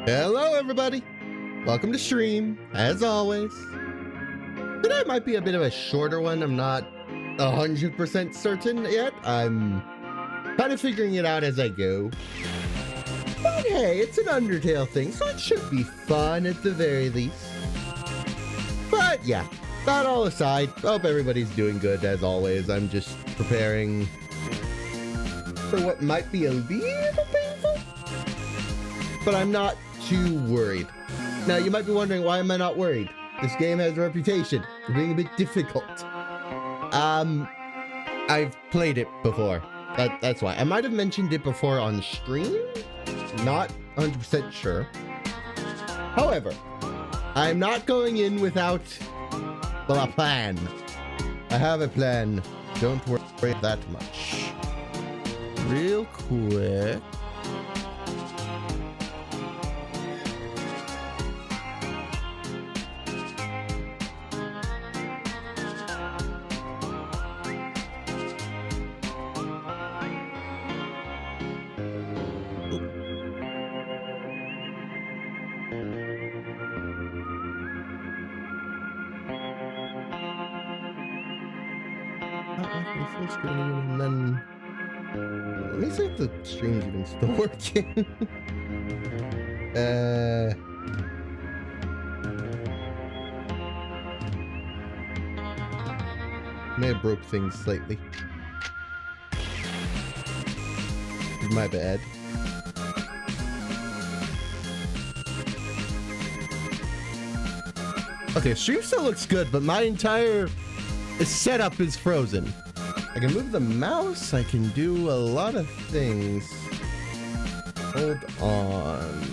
Hello everybody, welcome to stream, as always. Today might be a bit of a shorter one, I'm not 100% certain yet. I'm kind of figuring it out as I go. But hey, it's an Undertale thing, so it should be fun at the very least. But yeah, that all aside, hope everybody's doing good as always. I'm just preparing for what might be a little painful, but I'm not too worried. Now you might be wondering, why am I not worried? This game has a reputation for being a bit difficult. I've played it before. That's why. I might have mentioned it before on stream. Not 100% sure. However, I'm not going in without a plan. I have a plan. Don't worry that much. Real quick. And then let me see if the stream's even still working. May have broke things slightly. My bad. Okay, stream still looks good, but my entire setup is frozen. I can move the mouse, I can do a lot of things. Hold on.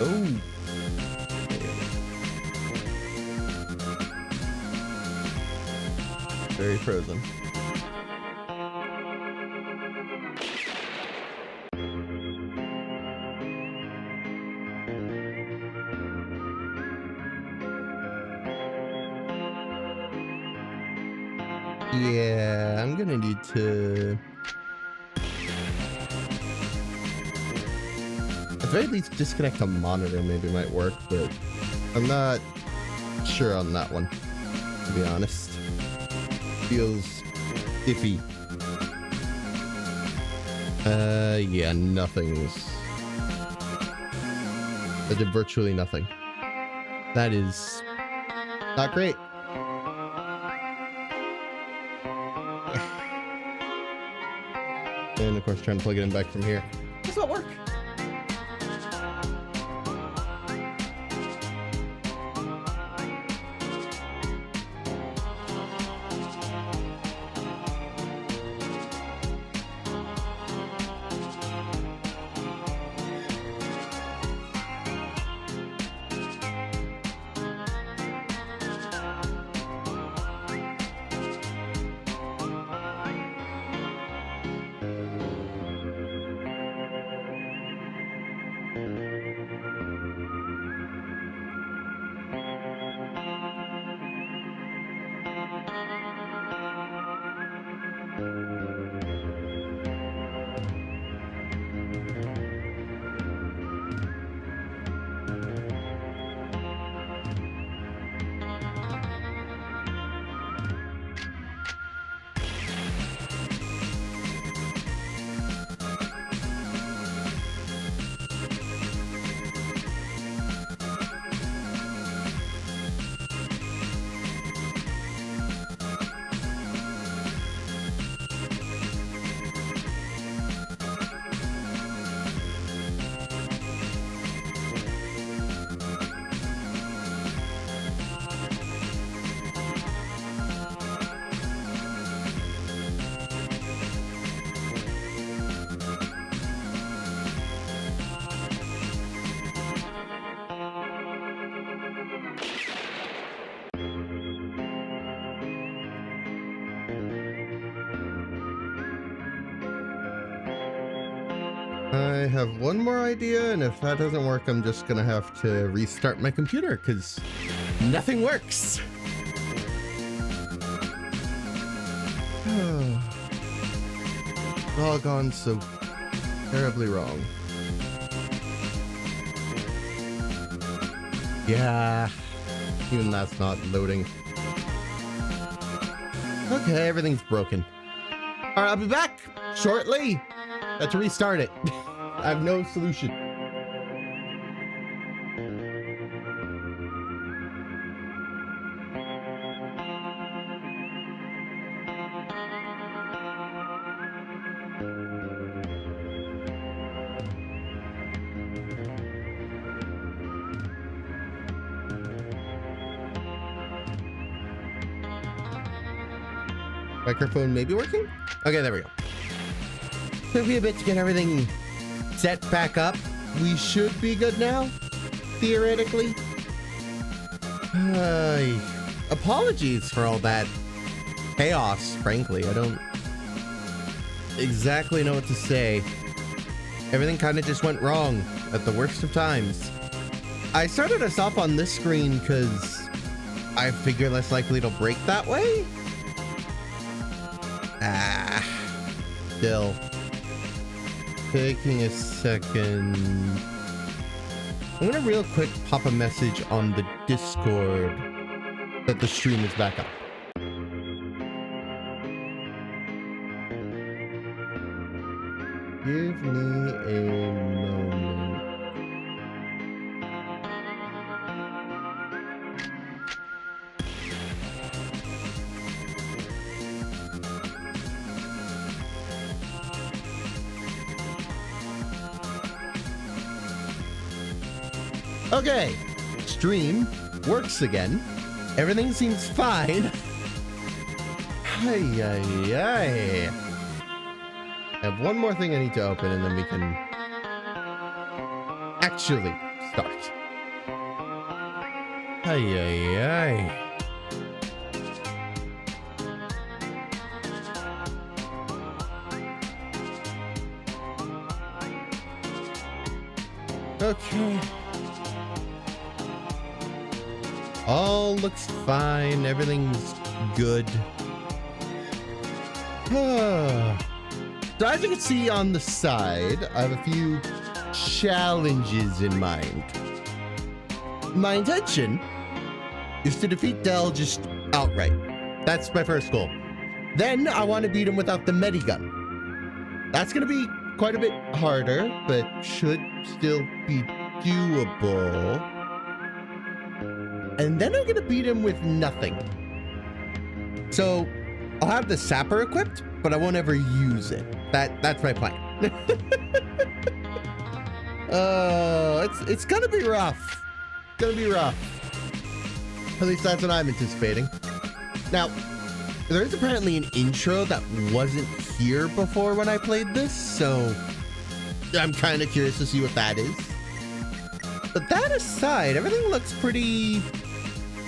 Oh. Very frozen. Yeah, I'm gonna need to at the very least disconnect the monitor, maybe might work, but I'm not sure on that one, to be honest. Feels iffy. Yeah, nothing's. I did virtually nothing. That is not great. And of course, trying to plug it in back from here does not work. I have one more idea, and if that doesn't work, I'm just gonna have to restart my computer because nothing works. All gone so terribly wrong. Yeah, even that's not loading. Okay, everything's broken. All right, I'll be back shortly. Got to restart it. I have no solution. Microphone may be working? Okay, there we go. Took me a bit to get everything set back up. We should be good now, theoretically. Apologies for all that chaos, frankly. I don't exactly know what to say. Everything kind of just went wrong at the worst of times. I started us off on this screen because I figure less likely it'll break that way. Still taking a second. I'm gonna real quick pop a message on the Discord that the stream is back up. Give me a moment. Okay, stream works again. Everything seems fine. I have one more thing I need to open and then we can actually start. Okay. All looks fine. Everything's good. So as you can see on the side, I have a few challenges in mind. My intention is to defeat Dell just outright. That's my first goal. Then I want to beat him without the medigun. That's going to be quite a bit harder, but should still be doable. And then I'm gonna beat him with nothing. So I'll have the sapper equipped, but I won't ever use it. That's my plan. It's gonna be rough. It's gonna be rough. At least that's what I'm anticipating. Now, there is apparently an intro that wasn't here before when I played this, so I'm kind of curious to see what that is. But that aside, everything looks pretty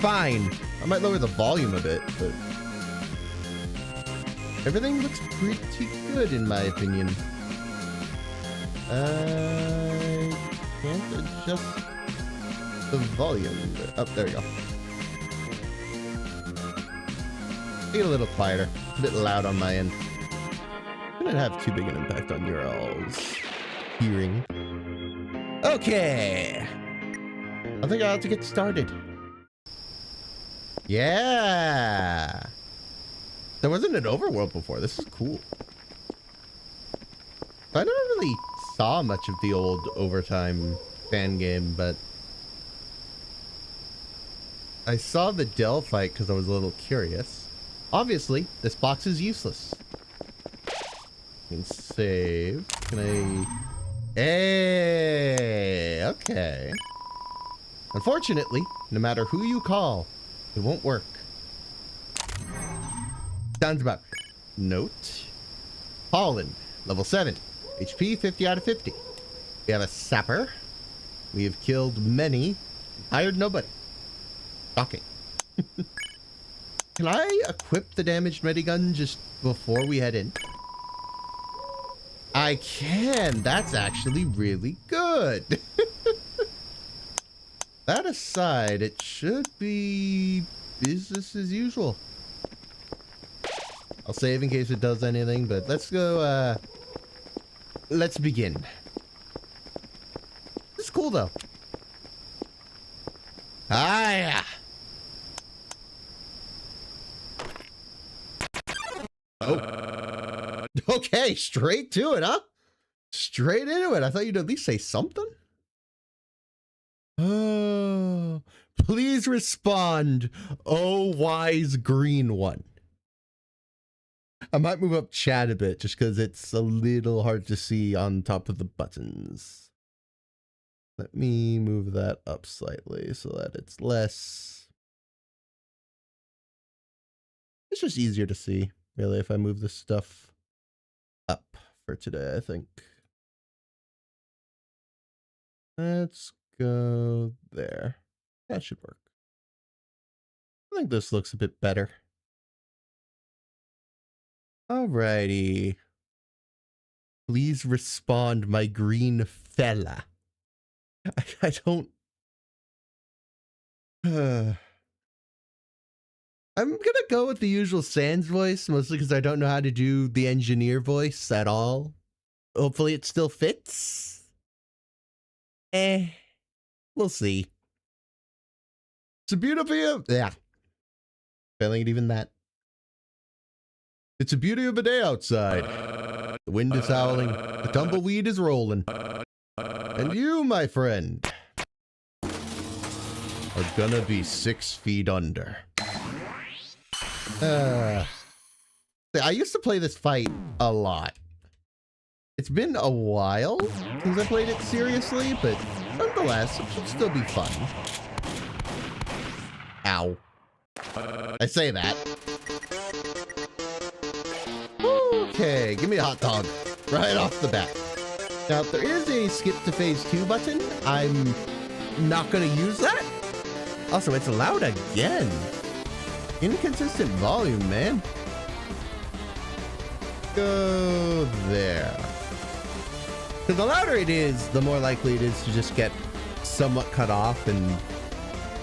fine. I might lower the volume a bit, but everything looks pretty good in my opinion. I can't adjust the volume. Oh, there we go. Get a little quieter. A bit loud on my end. Didn't have too big an impact on your all's hearing. Okay. I think I'll have to get started. Yeah. There wasn't an overworld before. This is cool. I never really saw much of the old Overtime fan game, but I saw the Dell fight because I was a little curious. Obviously, this box is useless. Can save. Can I... Hey, okay. Unfortunately, no matter who you call, it won't work. Sounds about note. Holland, level 7. HP 50 out of 50. We have a sapper. We have killed many. Hired nobody. Shocking. Can I equip the damaged medigun just before we head in? I can. That's actually really good. That aside, it should be business as usual. I'll save in case it does anything, but let's go, let's begin. This is cool, though. Ah, yeah. Oh. Okay, straight to it, huh? Straight into it. I thought you'd at least say something. Oh, please respond. Oh, wise green one. I might move up chat a bit just because it's a little hard to see on top of the buttons. Let me move that up slightly so that it's less. It's just easier to see, really, if I move this stuff up for today, I think. Let's go there. That should work. I think this looks a bit better. Alrighty. Please respond, my green fella. I don't... I'm gonna go with the usual Sans voice, mostly because I don't know how to do the engineer voice at all. Hopefully it still fits. We'll see. It's a beautiful... Yeah. Failing at even that. It's a beauty of a day outside. The wind is howling. The tumbleweed is rolling. And you, my friend, are gonna be 6 feet under. I used to play this fight a lot. It's been a while since I played it seriously, but nonetheless, it should still be fun. Ow. I say that. Okay, give me a hot dog right off the bat. Now, if there is a skip to phase 2 button, I'm not going to use that. Also, it's loud again. Inconsistent volume, man. Go there. Because the louder it is, the more likely it is to just get somewhat cut off, and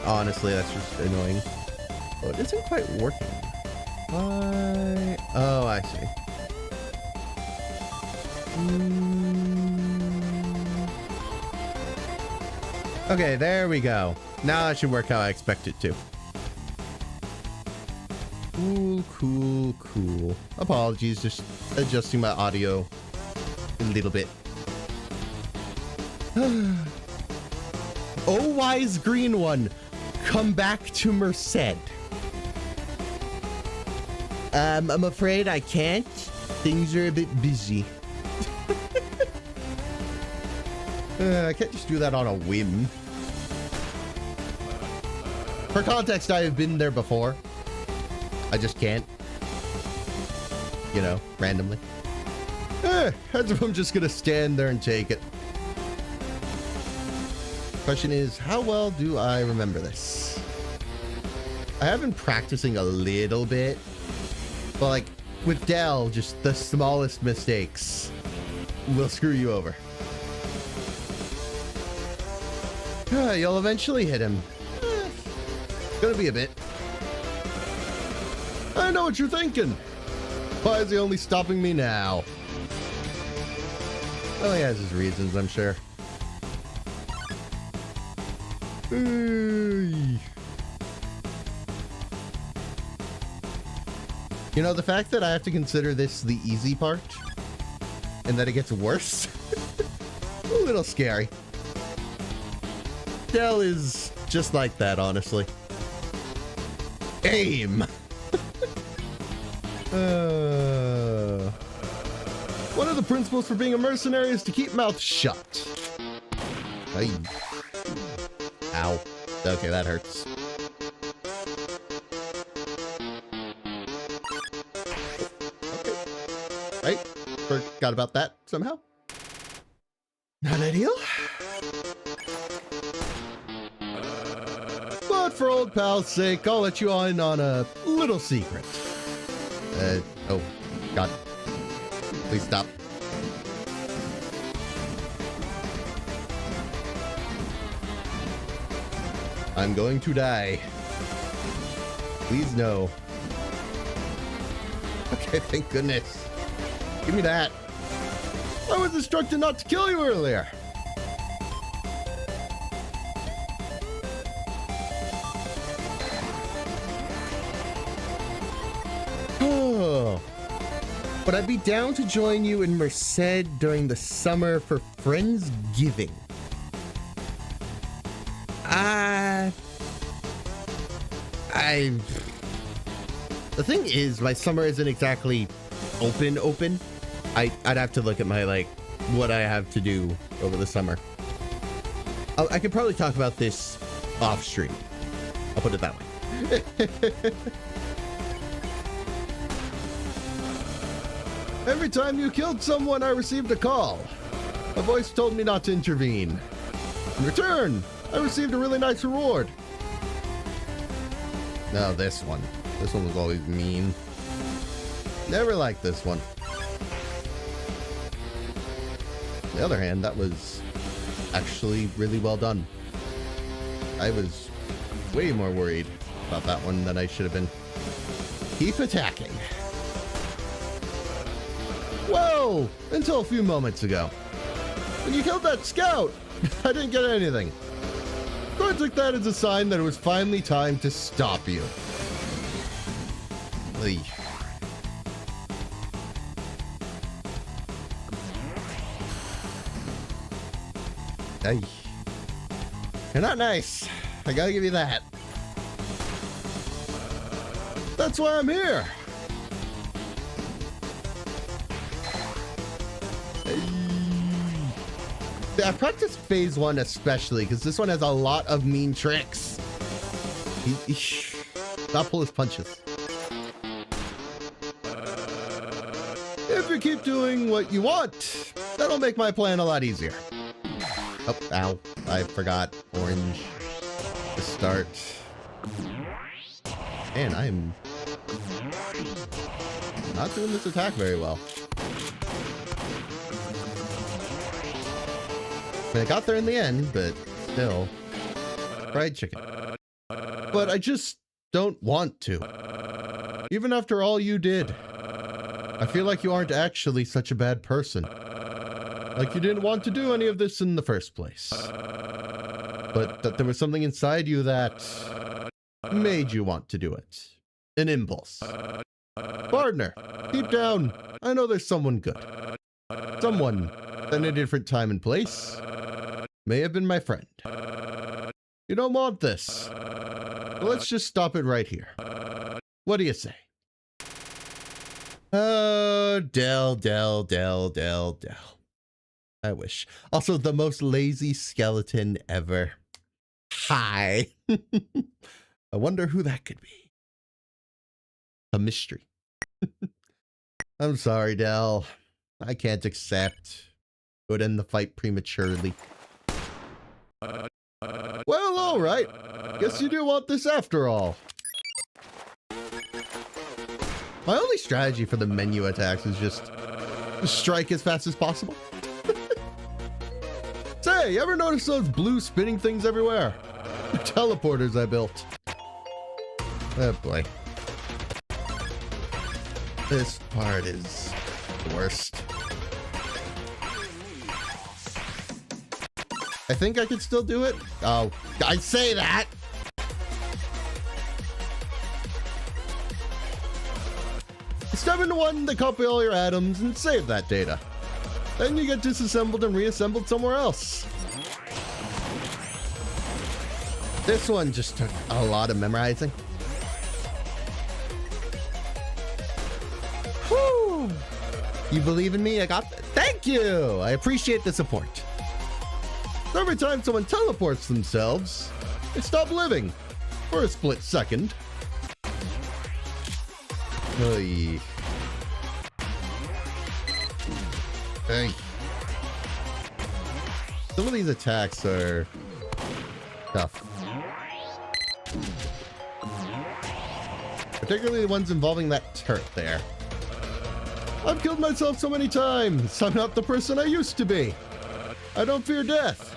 honestly, that's just annoying. Oh, it isn't quite working. Why? Oh, I see. Okay, there we go. Now that should work how I expect it to. Cool, cool, cool. Apologies, just adjusting my audio a little bit. Oh, wise green one, come back to Merced. I'm afraid I can't. Things are a bit busy. I can't just do that on a whim. For context, I have been there before. I just can't. You know, randomly. As if I'm just gonna stand there and take it. Question is, how well do I remember this? I have been practicing a little bit, but like with Dell, just the smallest mistakes will screw you over. You'll eventually hit him. Gonna be a bit. I know what you're thinking. Why is he only stopping me now? Well, he has his reasons, I'm sure. You know, the fact that I have to consider this the easy part and that it gets worse, a little scary. Dell is just like that, honestly. Aim! One of the principles for being a mercenary is to keep mouth shut. Ay. Ow. Okay, that hurts. Okay. Right? Forgot about that somehow. Not ideal. But for old pal's sake, I'll let you in on a little secret. Oh, God. Please stop. I'm going to die. Please no. Okay, thank goodness. Give me that. I was instructed not to kill you earlier. Oh. But I'd be down to join you in Merced during the summer for Friendsgiving. The thing is, my summer isn't exactly open. I'd have to look at my, like, what I have to do over the summer. I could probably talk about this off stream. I'll put it that way. Every time you killed someone, I received a call. A voice told me not to intervene. In return, I received a really nice reward. No, this one. This one was always mean. Never liked this one. On the other hand, that was actually really well done. I was way more worried about that one than I should have been. Keep attacking. Whoa! Until a few moments ago. When you killed that scout, I didn't get anything. I took that as a sign that it was finally time to stop you. Hey. You're not nice. I gotta give you that. That's why I'm here. I practiced phase 1 especially because this one has a lot of mean tricks. Not pull his punches. If you keep doing what you want, that'll make my plan a lot easier. Oh, ow. I forgot orange to start. Man, I'm not doing this attack very well. I mean, I got there in the end, but still. Fried chicken. But I just don't want to. Even after all you did. I feel like you aren't actually such a bad person. Like you didn't want to do any of this in the first place. But that there was something inside you that made you want to do it. An impulse. Partner, deep down, I know there's someone good. Someone in a different time and place may have been my friend. You don't want this. Well, let's just stop it right here. What do you say? Oh, Dell. I wish. Also, the most lazy skeleton ever. Hi. I wonder who that could be. A mystery. I'm sorry, Dell. I can't accept. It would end the fight prematurely. Well, all right. Guess you do want this after all. My only strategy for the menu attacks is just strike as fast as possible. Say, ever notice those blue spinning things everywhere? The teleporters I built. Oh boy. This part is the worst. I think I could still do it. Oh, I say that. Step into one to copy all your atoms and save that data. Then you get disassembled and reassembled somewhere else. This one just took a lot of memorizing. Whew. You believe in me? I got that. Thank you. I appreciate the support. Every time someone teleports themselves, they stop living for a split second. Oy. Hey. Some of these attacks are tough. Particularly the ones involving that turret there. I've killed myself so many times. I'm not the person I used to be. I don't fear death.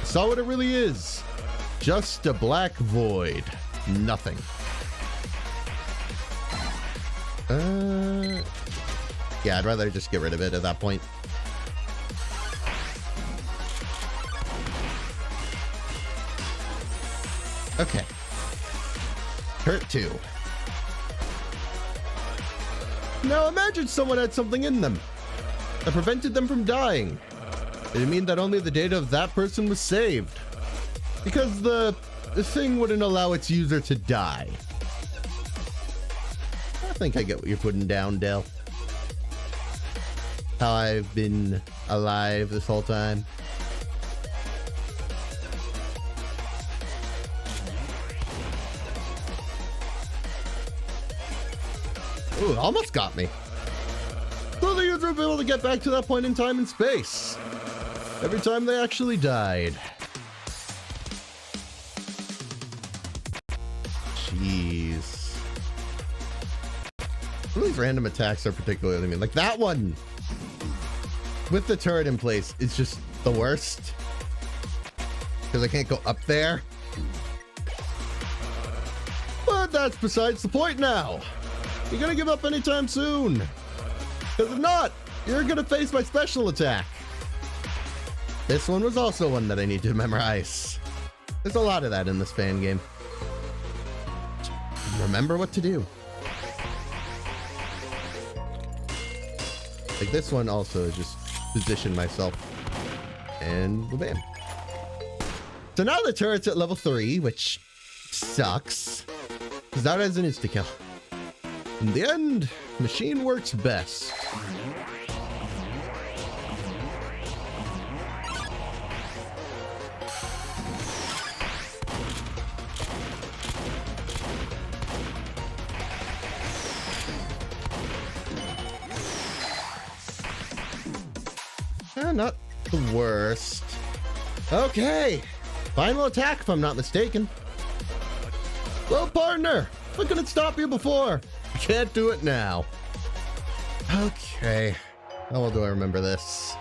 I saw what it really is. Just a black void. Nothing. Yeah, I'd rather just get rid of it at that point. Okay. Hurt 2. Now imagine someone had something in them that prevented them from dying. It'd mean that only the data of that person was saved, because the thing wouldn't allow its user to die. I think I get what you're putting down, Dell. How I've been alive this whole time. Ooh, almost got me. So the user will be able to get back to that point in time and space every time they actually died. Jeez. Some of these random attacks are particularly mean. Like that one with the turret in place is just the worst, because I can't go up there. But that's besides the point now. You're gonna give up anytime soon, because if not, you're gonna face my special attack. This one was also one that I need to memorize. There's a lot of that in this fan game. Remember what to do. Like this one also is just position myself and bam. So now the turret's at level 3, which sucks, because that has an insta-kill. In the end, machine works best. Not the worst. Okay, final attack if I'm not mistaken. Well, partner, I couldn't stop you before. I can't do it now. Okay, how well do I remember this?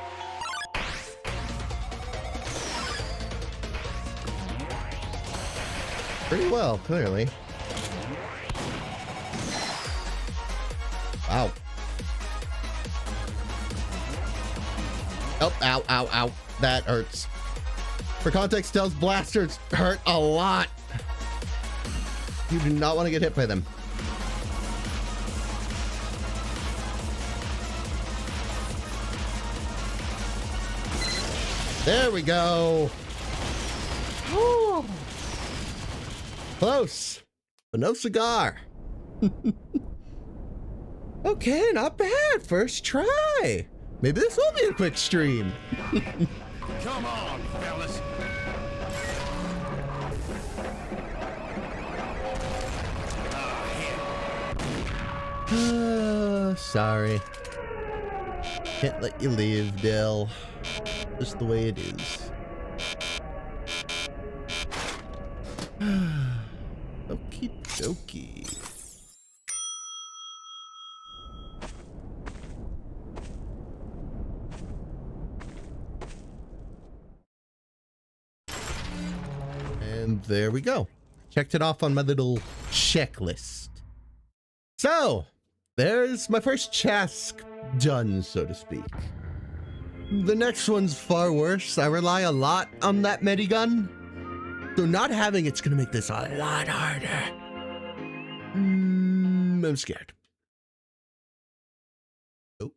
Pretty well, clearly. Wow. Oh, ow, ow, ow. That hurts. For context, Dell's blasters hurt a lot. You do not want to get hit by them. There we go. Whew. Close, but no cigar. Okay, not bad. First try. Maybe this will be a quick stream. Come on, fellas. Sorry. Can't let you leave, Dell. Just the way it is. Okie dokie. And there we go. Checked it off on my little checklist. So, there's my first task done, so to speak. The next one's far worse. I rely a lot on that medigun, so not having it's gonna make this a lot harder. I'm scared. Oh.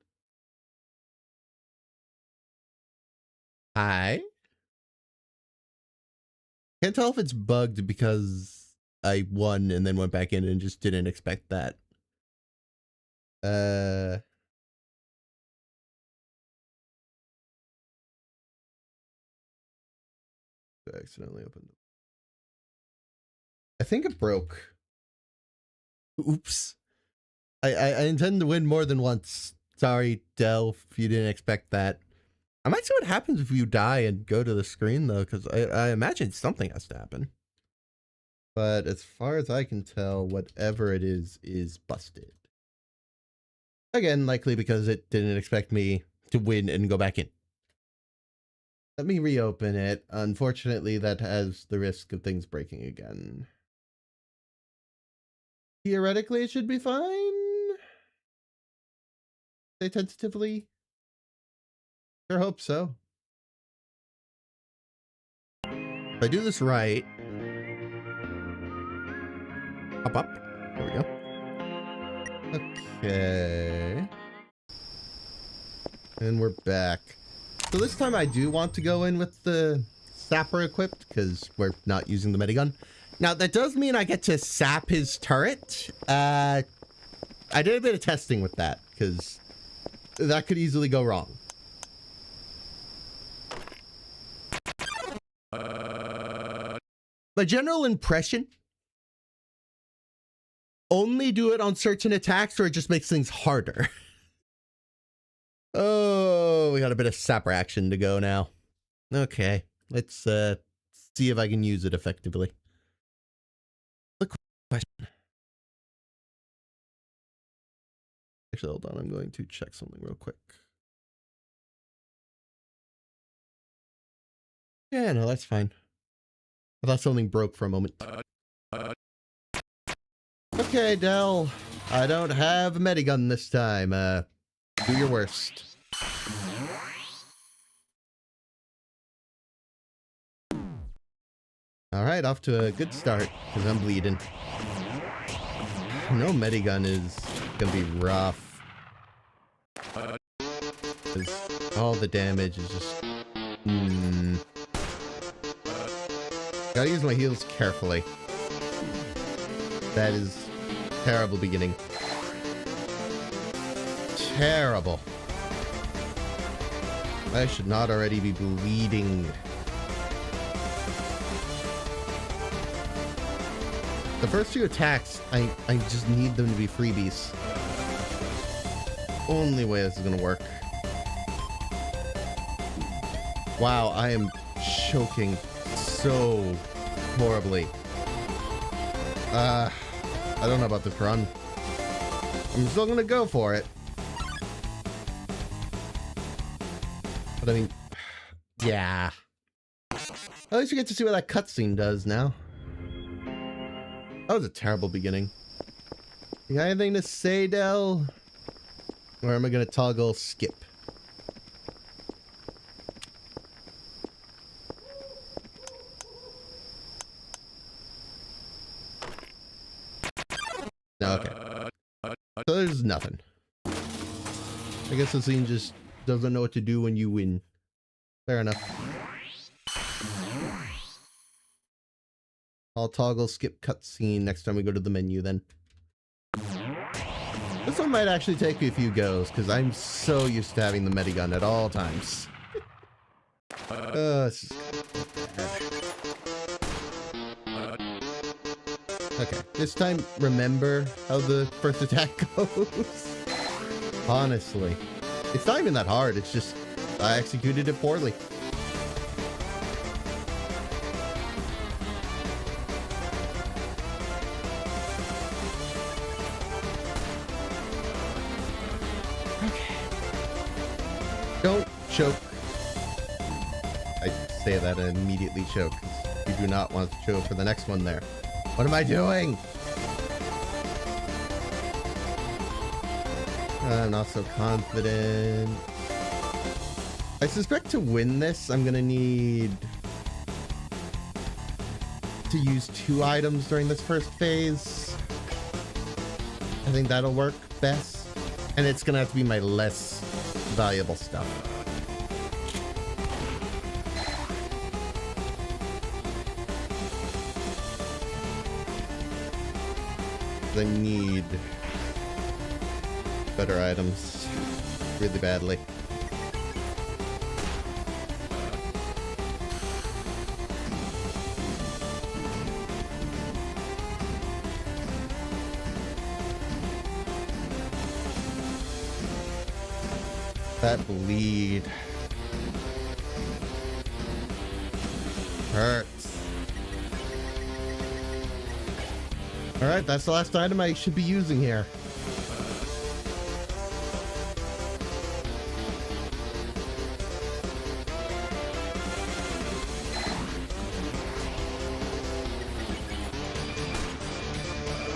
Hi. Can't tell if it's bugged because I won and then went back in and just didn't expect that. I accidentally opened it. I think it broke. Oops. I intend to win more than once. Sorry, Dell, if you didn't expect that. I might see what happens if you die and go to the screen, though, because I imagine something has to happen. But as far as I can tell, whatever it is busted. Again, likely because it didn't expect me to win and go back in. Let me reopen it. Unfortunately, that has the risk of things breaking again. Theoretically, it should be fine. Say tentatively. Sure hope so. If I do this right. Up. There we go. Okay. And we're back. So this time I do want to go in with the sapper equipped because we're not using the medigun. Now that does mean I get to sap his turret. I did a bit of testing with that because that could easily go wrong. My general impression, only do it on certain attacks or it just makes things harder. Oh, we got a bit of sapper action to go now. Okay, let's see if I can use it effectively. The question. Actually, hold on, I'm going to check something real quick. Yeah, no, that's fine. I thought something broke for a moment. Okay, Dell. I don't have a medigun this time. Do your worst. Alright, off to a good start, because I'm bleeding. No medigun is gonna be rough. Because all the damage is just... Gotta use my heals carefully. That is terrible beginning. Terrible. I should not already be bleeding. The first few attacks, I just need them to be freebies. Only way this is gonna work. Wow, I am choking so horribly. I don't know about this run. I'm still gonna go for it. But I mean, yeah. At least we get to see what that cutscene does now. That was a terrible beginning. You got anything to say, Dell? Or am I gonna toggle skip? No, okay. So there's nothing. I guess the scene just doesn't know what to do when you win. Fair enough. I'll toggle skip cutscene next time we go to the menu then. This one might actually take me a few goes, because I'm so used to having the medigun at all times. This is okay, this time remember how the first attack goes. Honestly. It's not even that hard, it's just I executed it poorly. Don't choke. I say that and immediately choke. You do not want to choke for the next one there. What am I doing? I'm not so confident. I suspect to win this, I'm gonna need to use 2 items during this first phase. I think that'll work best. And it's gonna have to be my less valuable stuff. I need better items really badly. That bleed hurts. All right, that's the last item I should be using here.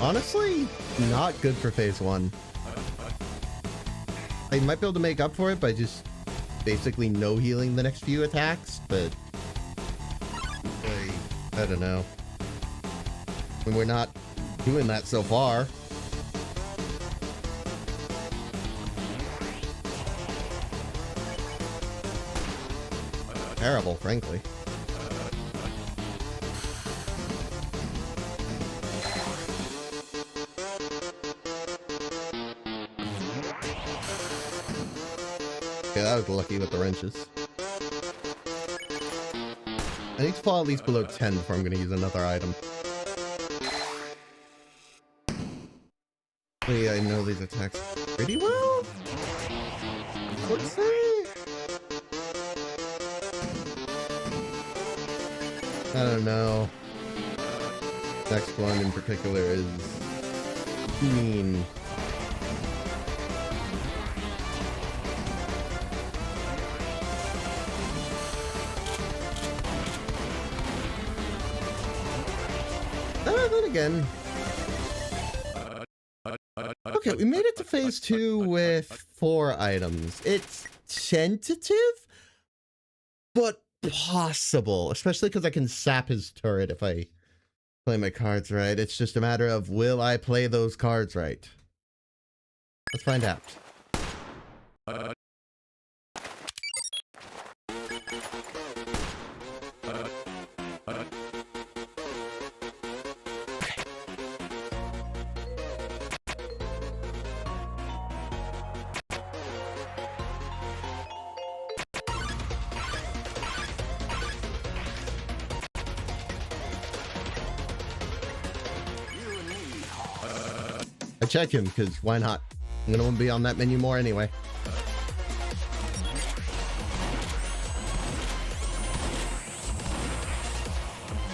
Honestly, not good for phase 1. I might be able to make up for it by just basically no healing the next few attacks, but I don't know. And we're not doing that so far. Terrible, frankly. Okay, that was lucky with the wrenches. I need to fall at least below 10 before I'm going to use another item. Yeah, I know these attacks pretty well. Let's see. I don't know. Next one in particular is mean. Then again. Okay, we made it to phase 2 with 4 items. It's tentative, but possible, especially because I can sap his turret if I play my cards right. It's just a matter of, will I play those cards right? Let's find out. I check him, because why not? I'm gonna be on that menu more anyway.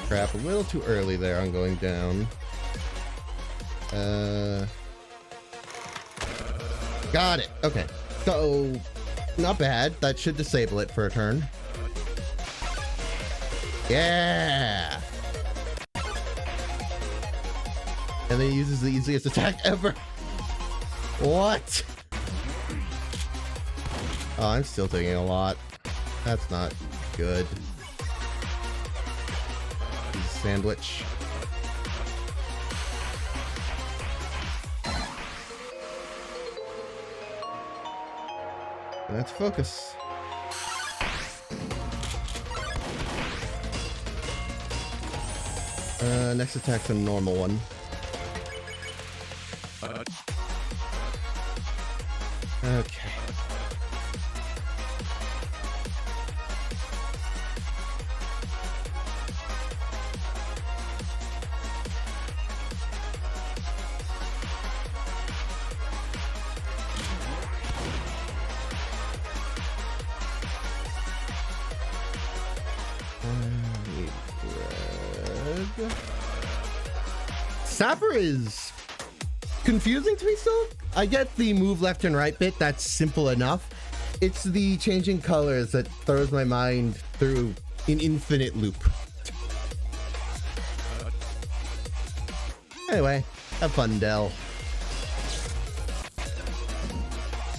Crap, a little too early there on going down. Got it. Okay. So, not bad. That should disable it for a turn. Yeah! And then he uses the easiest attack ever. What? Oh, I'm still taking a lot. That's not good. Sandwich. Let's focus. Next attack's a normal one. Okay. Sapper is confusing to me still. I get the move left and right bit, that's simple enough. It's the changing colors that throws my mind through an infinite loop. Anyway, have fun, Dell.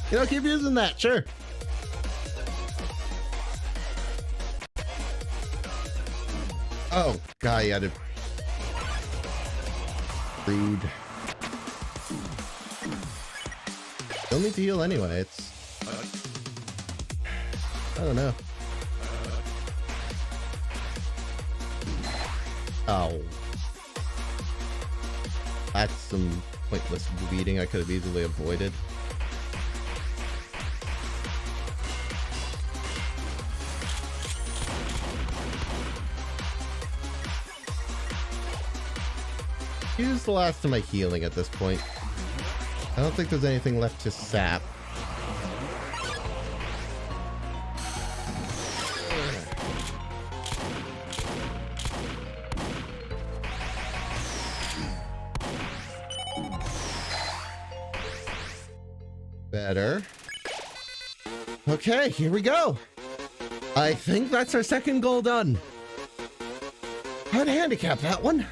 You know, keep using that, sure. Oh, God, you had to... Rude. Don't need to heal anyway, it's... I don't know. Oh. That's some pointless bleeding I could have easily avoided. Use the last of my healing at this point. I don't think there's anything left to sap. Better. Okay, here we go. I think that's our second goal done. Hard to handicap that one.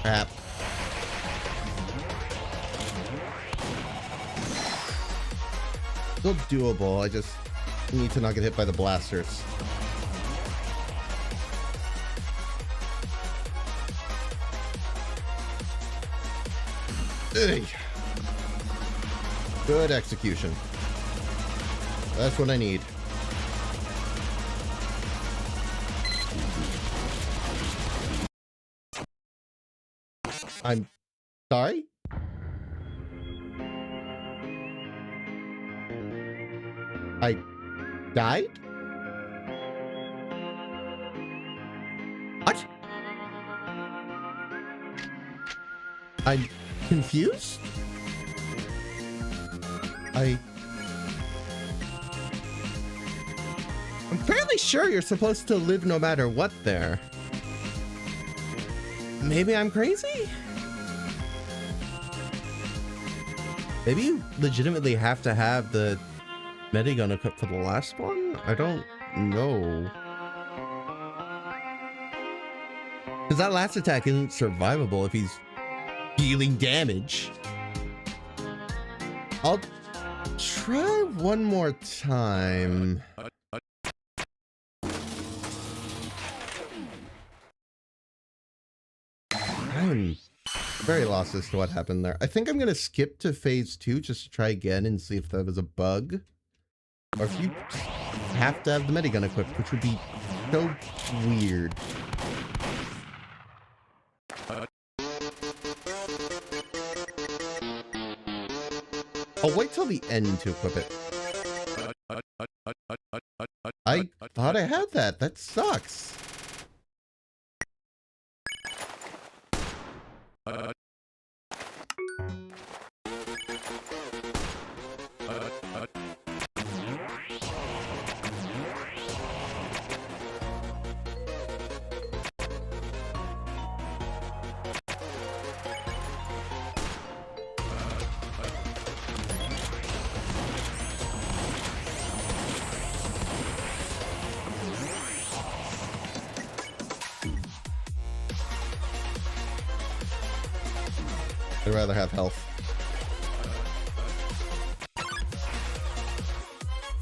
Crap. Still doable. I just need to not get hit by the blasters. Ugh. Good execution. That's what I need. I'm sorry? I died? What? I'm confused? I'm fairly sure you're supposed to live no matter what there. Maybe I'm crazy? Maybe you legitimately have to have the medigun equipped for the last one? I don't know. Because that last attack isn't survivable if he's dealing damage. I'll try one more time. I'm very lost as to what happened there. I think I'm going to skip to phase 2 just to try again and see if that was a bug. Or if you have to have the medigun equipped, which would be so weird. I'll wait till the end to equip it. I thought I had that. That sucks. I'd rather have health.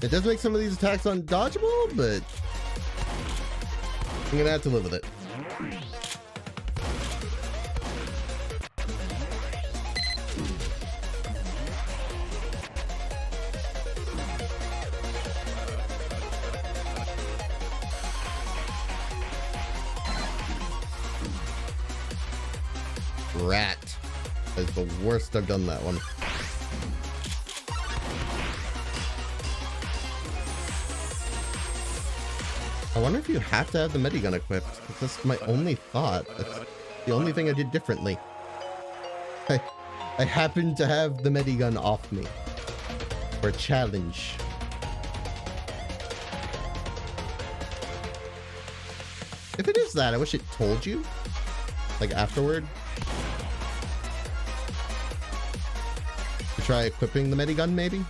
It does make some of these attacks undodgeable, but I'm gonna have to live with it. Rat. That's the worst I've done that one. I wonder if you have to have the medigun equipped. That's my only thought. That's the only thing I did differently. I happened to have the medigun off me for a challenge. If it is that, I wish it told you, like afterward. To try equipping the medigun, maybe?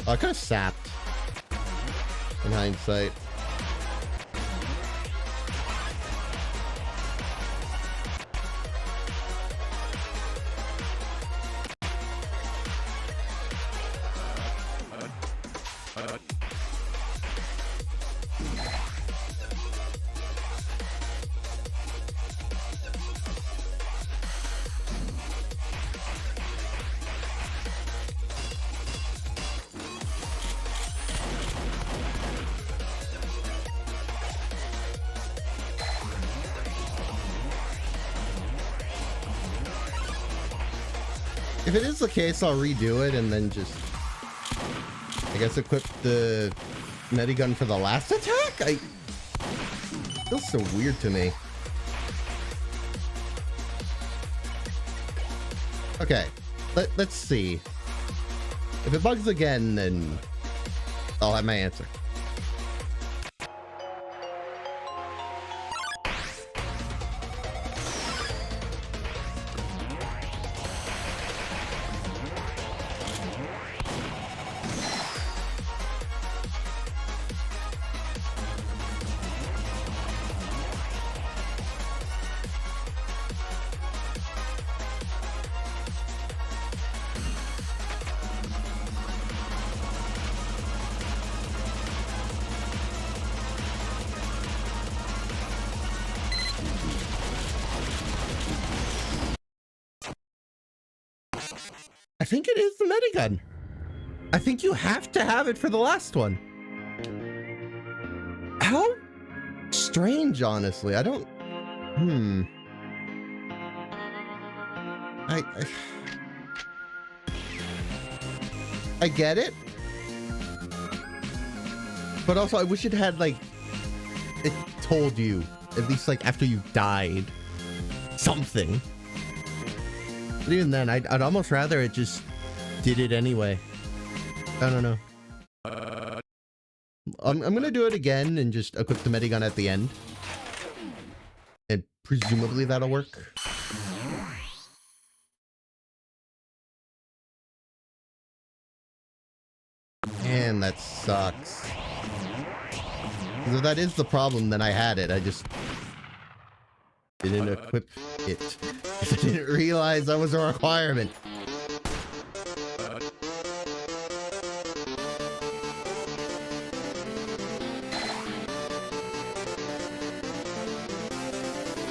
Oh, I kind of sapped in hindsight. If it is the case, I'll redo it and then just, I guess, equip the medigun for the last attack? It feels so weird to me. Okay, let's see. If it bugs again, then I'll have my answer. I think it is the medigun. I think you have to have it for the last one. How strange, honestly. I don't... I get it. But also, I wish it had, like... It told you, at least, like, after you died. Something. But even then, I'd almost rather it just did it anyway. I don't know. I'm gonna do it again and just equip the medigun at the end. And presumably that'll work. Man, that sucks. If that is the problem, then I had it. I just didn't equip it. I didn't realize that was a requirement.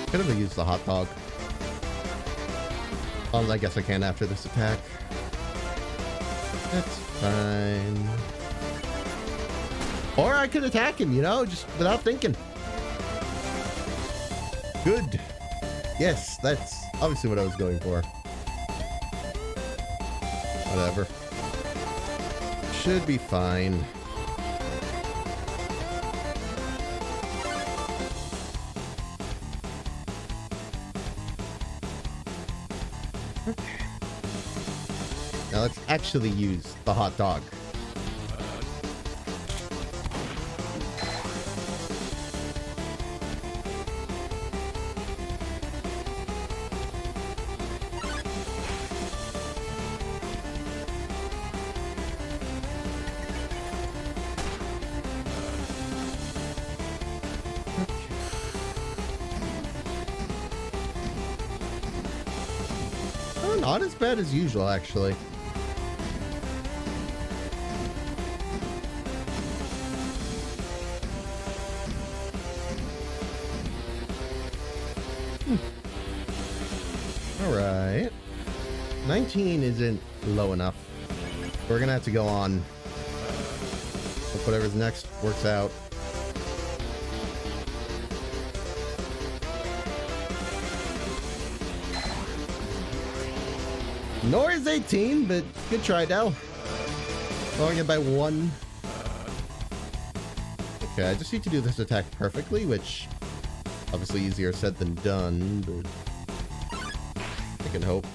Could have used the hot dog. Oh, I guess I can after this attack. That's fine. Or I could attack him, you know, just without thinking. Good. Yes, that's obviously what I was going for. Whatever. Should be fine. Okay. Now let's actually use the hot dog. Not as bad as usual, actually. All right. 19 isn't low enough. We're gonna have to go on. Hope whatever's next works out. Nor is 18, but good try, Dell. Lowering it by 1. Okay, I just need to do this attack perfectly, which obviously easier said than done, but I can hope.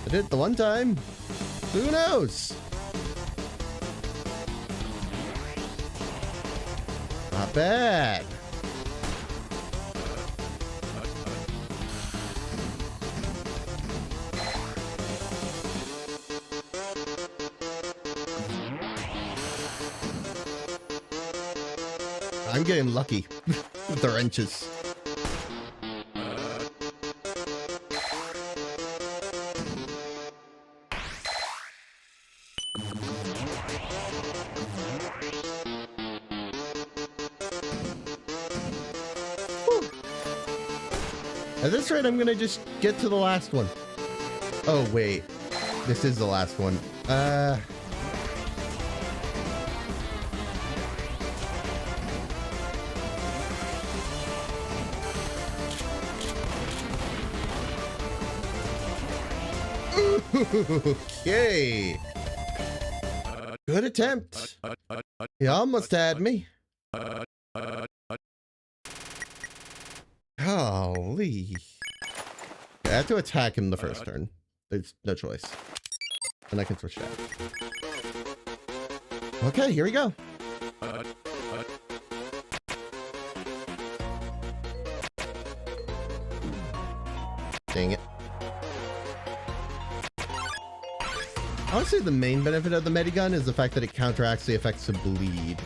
I did it the one time. Who knows? Not bad. I'm getting lucky with the wrenches. Whew. At this rate, I'm gonna just get to the last one. Oh, wait. This is the last one. Okay. Good attempt. You almost had me. Golly. I have to attack him the first turn. There's no choice. And I can switch that. Okay, here we go. Dang it. Honestly, the main benefit of the medigun is the fact that it counteracts the effects of bleed.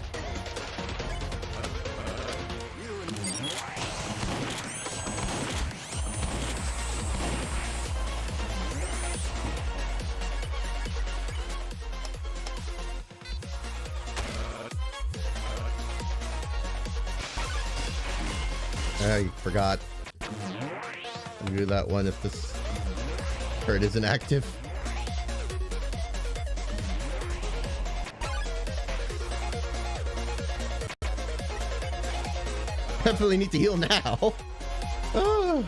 I forgot. I'll do that one if this Kurt isn't active. Definitely need to heal now. Oh.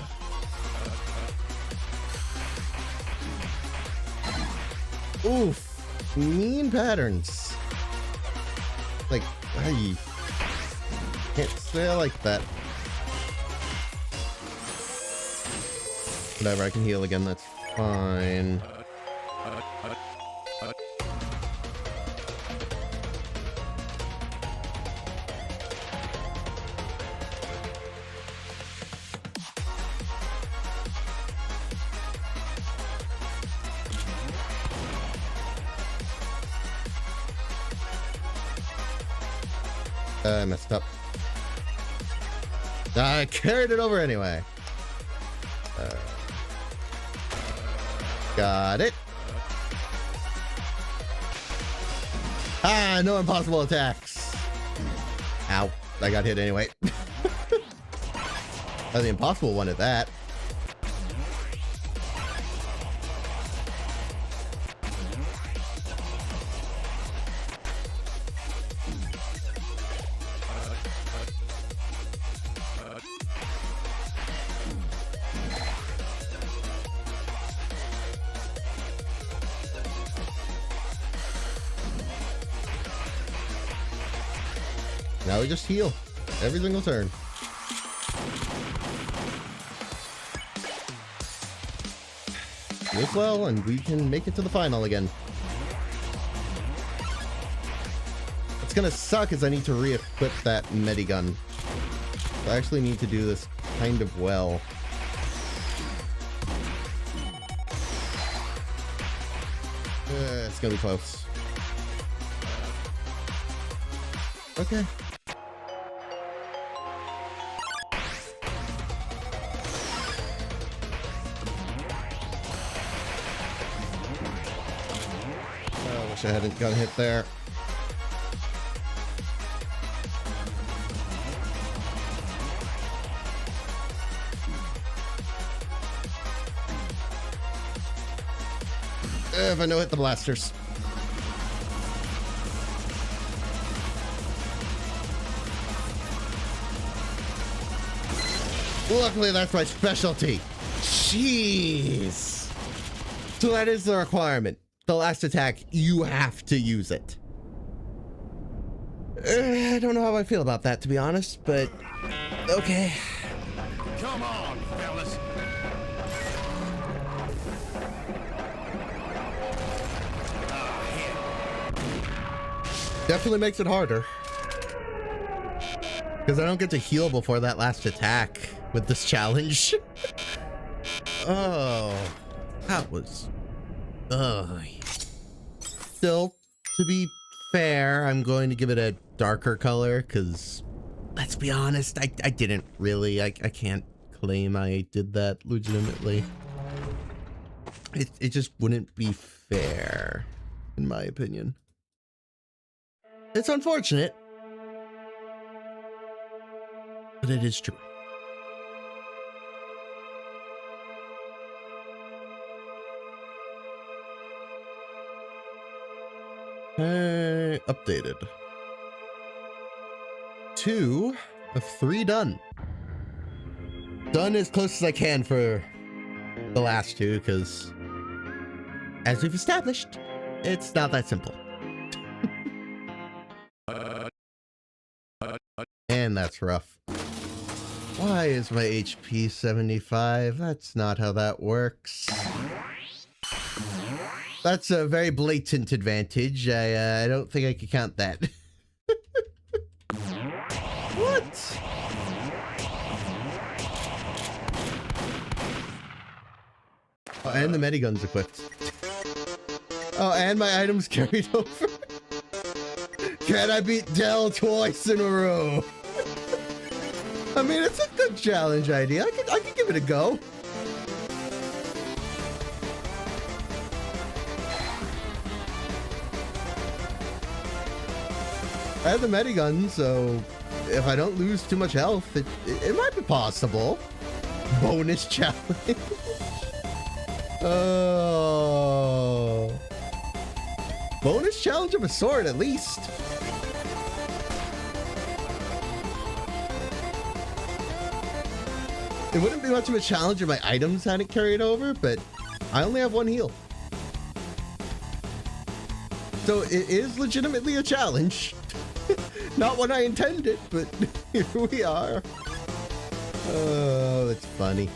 Oof. Mean patterns. Like, I can't say I like that. Whatever, I can heal again, that's fine. I messed up. I carried it over anyway. Got it. Ah, no impossible attacks. Ow. I got hit anyway. The impossible one at that. Now we just heal every single turn. Heals well, and we can make it to the final again. What's gonna suck is I need to re-equip that medigun. I actually need to do this kind of well. It's gonna be close. Okay. I wish I hadn't got hit there. If I know hit the blasters. Luckily, that's my specialty. Jeez. So that is the requirement. The last attack, you have to use it. I don't know how I feel about that, to be honest, but okay. Come on, fellas. Definitely makes it harder. Because I don't get to heal before that last attack with this challenge. Oh, that was... Still, to be fair, I'm going to give it a darker color, because, let's be honest, I didn't really. I can't claim I did that legitimately. It just wouldn't be fair, in my opinion. It's unfortunate, but it is true. Updated. 2 of 3 done. Done as close as I can for the last 2, because as we've established, it's not that simple. And that's rough. Why is my HP 75? That's not how that works. That's a very blatant advantage. I don't think I can count that. What? Oh, and the medigun's equipped. Oh, and my items carried over. Can I beat Dell twice in a row? I mean, it's a good challenge idea. I can give it a go. I have the medigun, so if I don't lose too much health, it might be possible. Bonus challenge. Oh. Bonus challenge of a sword, at least. It wouldn't be much of a challenge if my items hadn't carried over, but I only have one heal. So it is legitimately a challenge. Not what I intended, but here we are. Oh, that's funny.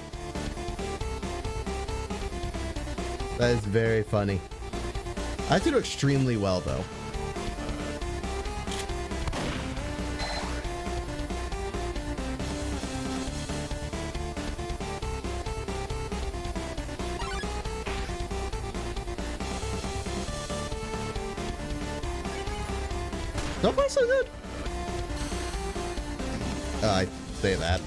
That is very funny. I have to do extremely well, though. So far, so good. I say that.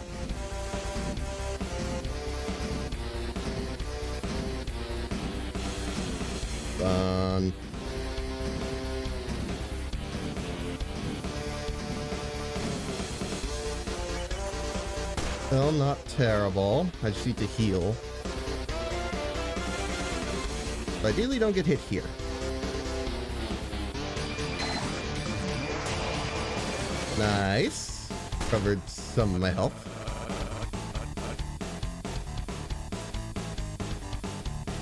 Fun. Still not terrible. I just need to heal. But ideally, don't get hit here. Nice. Covered some of my health.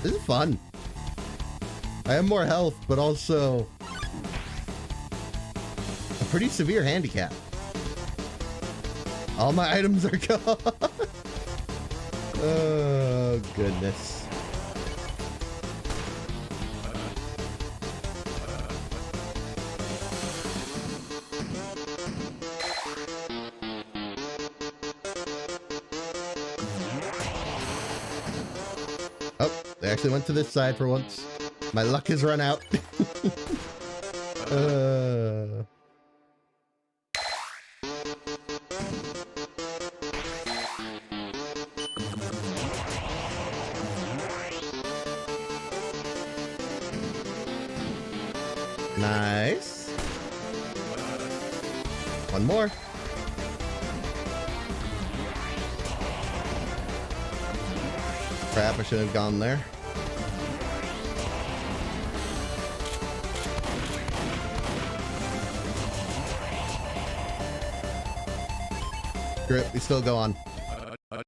This is fun. I have more health, but also a pretty severe handicap. All my items are gone. Oh, goodness. Oh, they actually went to this side for once. My luck has run out. Nice. One more. Crap, I should have gone there. Grip, we still go on. As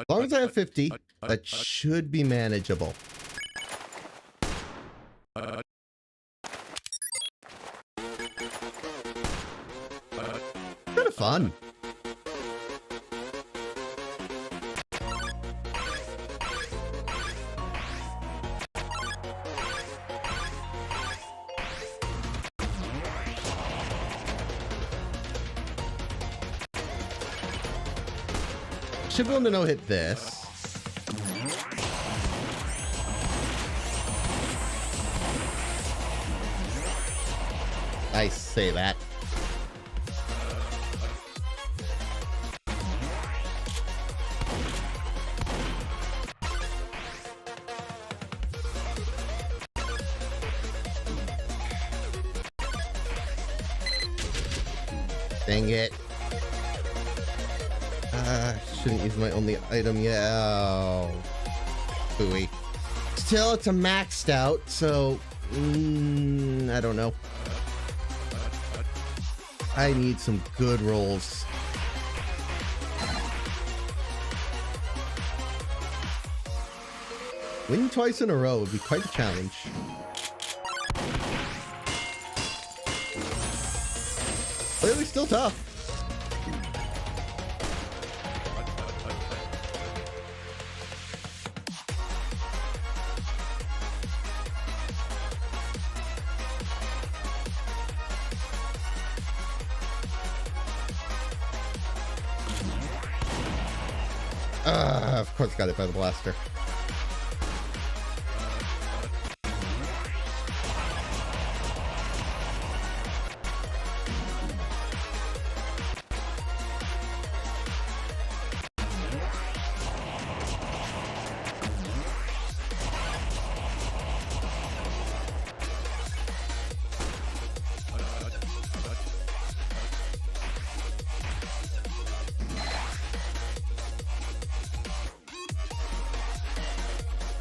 long as I have 50, that should be manageable. Kind of fun. Should be able to no-hit this. I say that. Dang it. Shouldn't use my only item yet. Oh. Booey. Still, it's a maxed out, so... I don't know. I need some good rolls. Winning twice in a row would be quite a challenge. Clearly still tough. Of course got it by the blaster.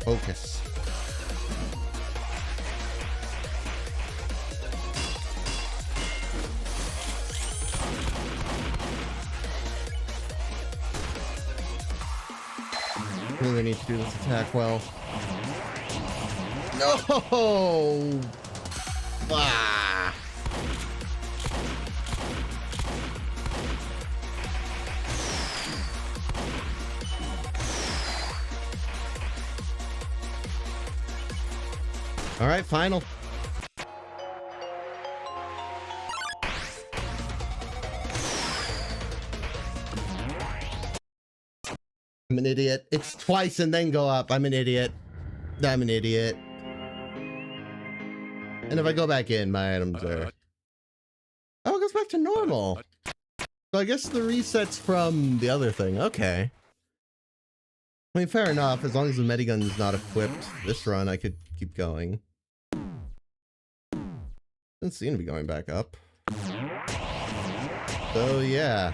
Focus. Really need to do this attack well. No! Ah. All right, final. I'm an idiot. It's twice and then go up. I'm an idiot. I'm an idiot. And if I go back in, my items are... Oh, it goes back to normal. So I guess the reset's from the other thing. Okay. I mean, fair enough. As long as the medigun's not equipped this run, I could keep going. Doesn't seem to be going back up. So, yeah.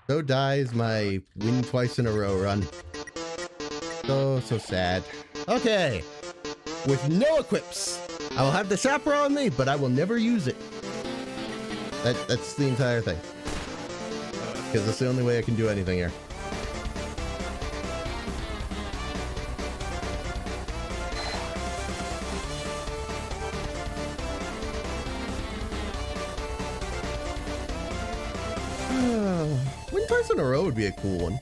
So dies my win twice in a row run. So sad. Okay. With no equips. I will have the chaperone on me, but I will never use it. That's the entire thing. Because that's the only way I can do anything here. Win twice in a row would be a cool one.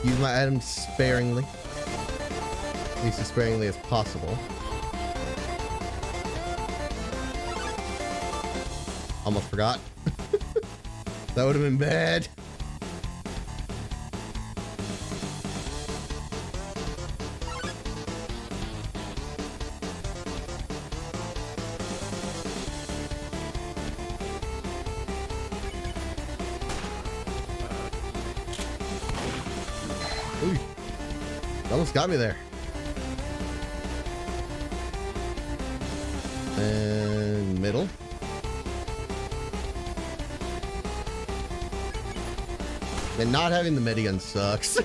Use my items sparingly. At least as sparingly as possible. Almost forgot. That would have been bad. Ooh. Almost got me there. And middle. And not having the medigun sucks.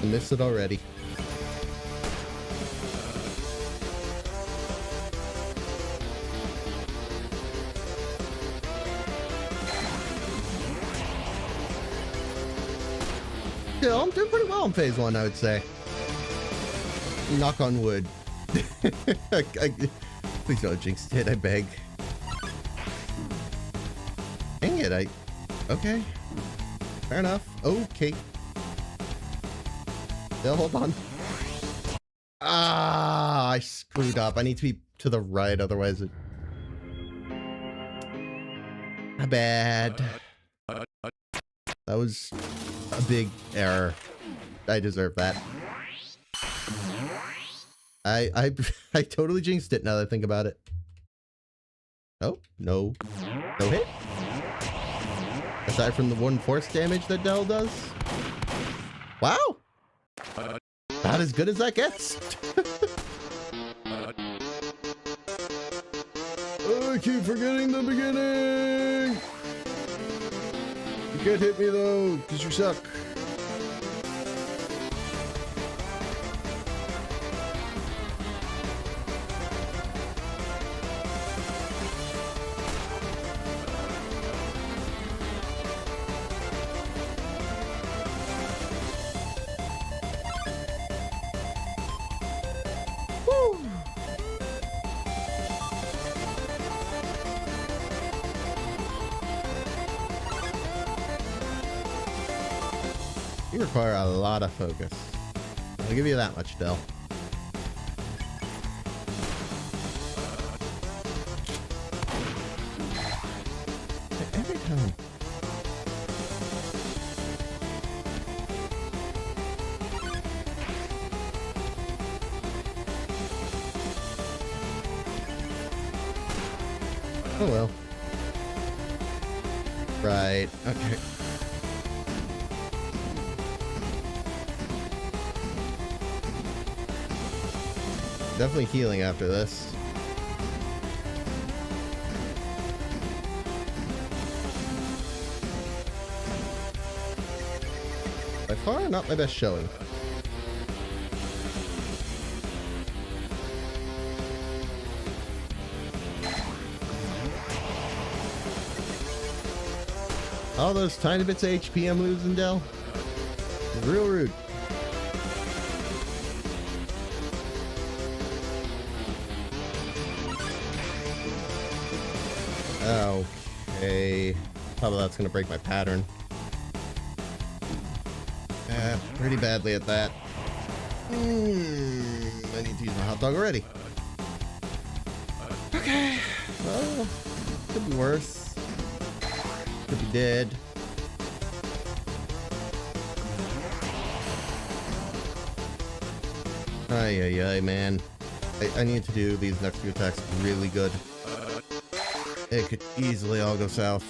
I missed it already. Yeah, I'm doing pretty well in phase 1, I would say. Knock on wood. Please don't jinx it, I beg. Dang it, okay. Fair enough. Okay. Still, hold on. Ah, I screwed up. I need to be to the right, otherwise it... My bad. That was a big error. I deserve that. I totally jinxed it now that I think about it. Oh, no. No hit? Aside from the 1 force damage that Dell does? Wow! Not as good as that gets. Oh, I keep forgetting the beginning! You can't hit me though, because you suck. You require a lot of focus. I'll give you that much, Dell. Every time. Oh well. Right. Okay. Definitely healing after this. By far, not my best showing. All those tiny bits of HP I'm losing, Dell. Real rude. Okay. Probably that's gonna break my pattern. Pretty badly at that. I need to use my hot dog already. Okay. Well, could be worse. Could be dead. Ay, man. I need to do these next few attacks really good. It could easily all go south.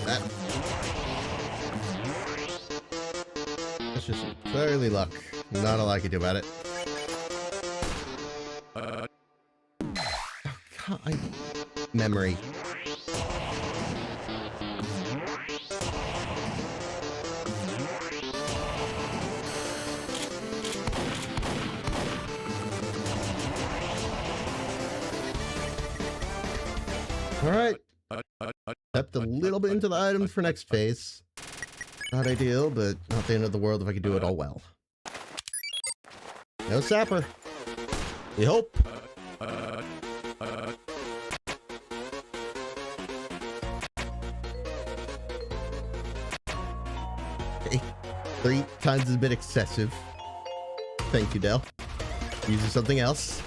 That. That's just clearly luck. Not a lot I can do about it. Oh, God, memory. Alright. Stepped a little bit into the items for next phase. Not ideal, but not the end of the world if I could do it all well. No sapper. We hope. Okay. 3 times is a bit excessive. Thank you, Dell. Using something else.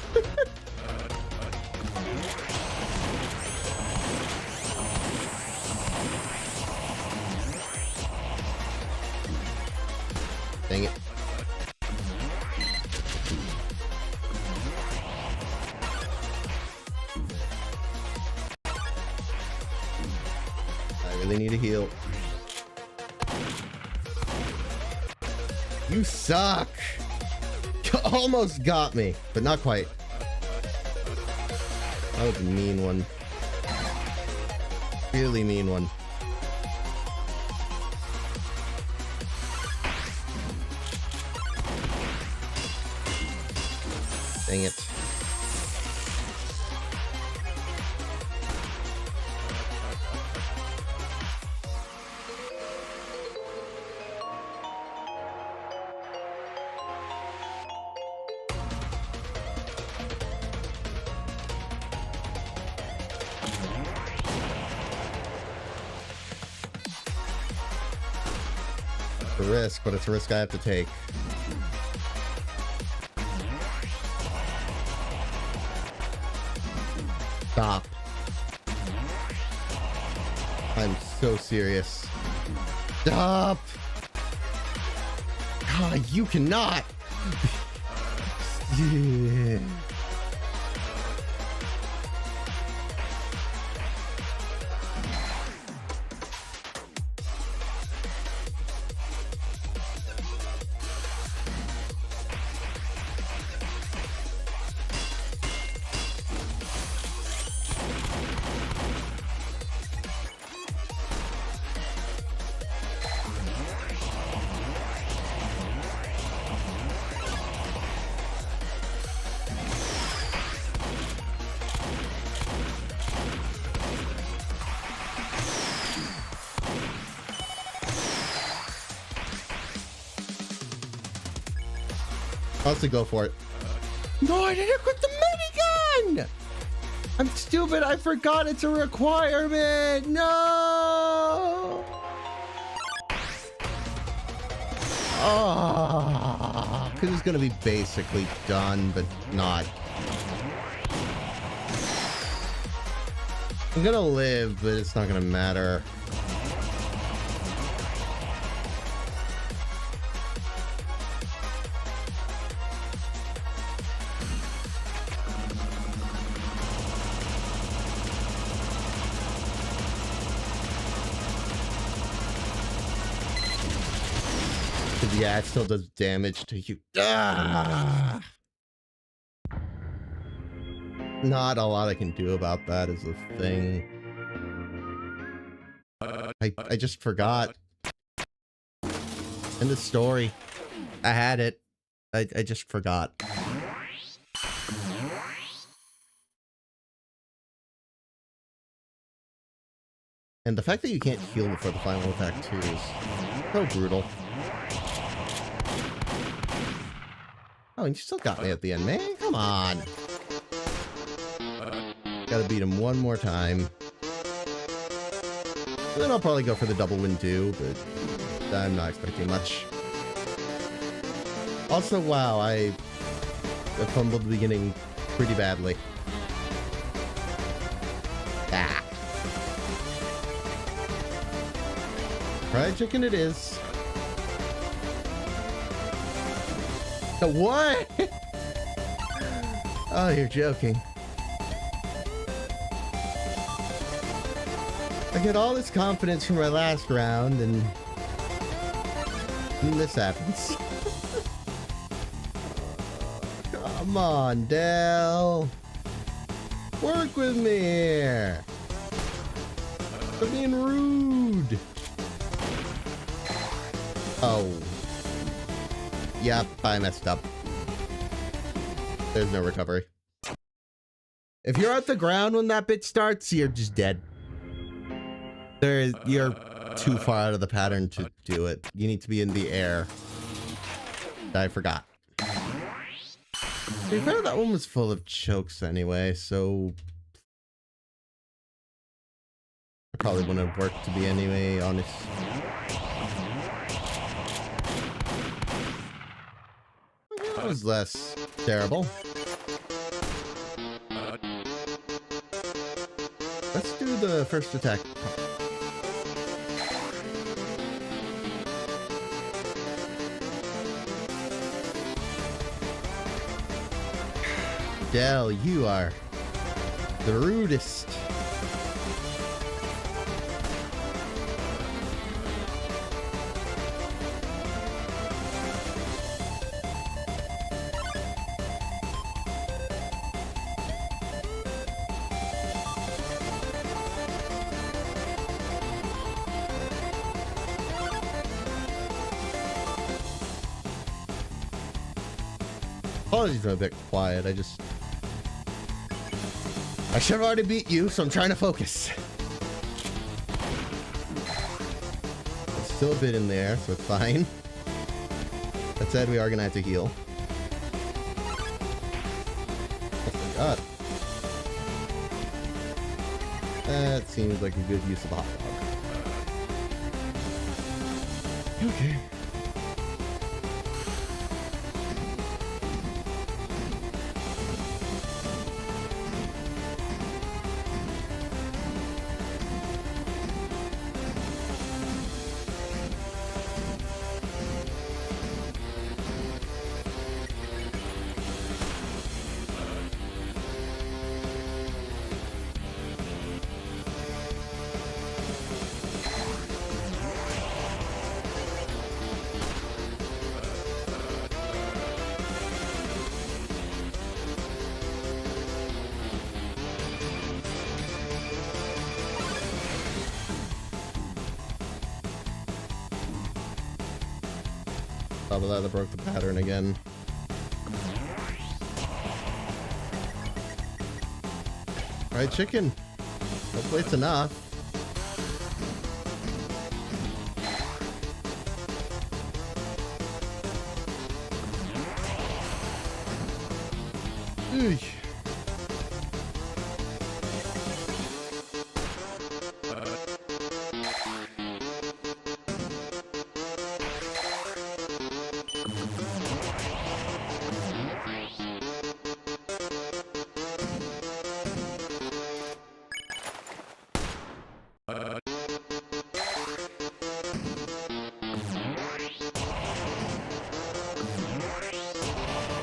Dang it. I really need a heal. You suck! Almost got me, but not quite. That was a mean one. Really mean one. Dang it. It's a risk, but it's a risk I have to take. Stop. I'm so serious. Stop! God, you cannot! Yeah. Honestly, go for it. No, I didn't equip the minigun! I'm stupid, I forgot it's a requirement! No! Oh, because it's gonna be basically done, but not. I'm gonna live, but it's not gonna matter. Yeah, it still does damage to you. Ah! Not a lot I can do about that is the thing. I just forgot. End of story. I had it. I just forgot. And the fact that you can't heal before the final attack too is so brutal. Oh, and you still got me at the end, man. Come on. Gotta beat him one more time. And then I'll probably go for the double win too, but I'm not expecting much. Also, wow, I fumbled the beginning pretty badly. Ah. Fried chicken it is. What? Oh, you're joking. I get all this confidence from my last round, and this happens. Come on, Dell. Work with me here. Quit being rude. Oh. Yep, I messed up. There's no recovery. If you're at the ground when that bit starts, you're just dead. You're too far out of the pattern to do it. You need to be in the air. I forgot. To be fair, that one was full of chokes anyway, so it probably wouldn't have worked to be anyway, honest. That was less terrible. Let's do the first attack. Dell, you are the rudest. Apologies, I'm a bit quiet. I should have already beat you, so I'm trying to focus. There's still a bit in there, so it's fine. That said, we are gonna have to heal. Oh my god. That seems like a good use of a hot dog. Okay. Top of that, I broke the pattern again. Fried chicken. Hopefully it's enough. Eesh.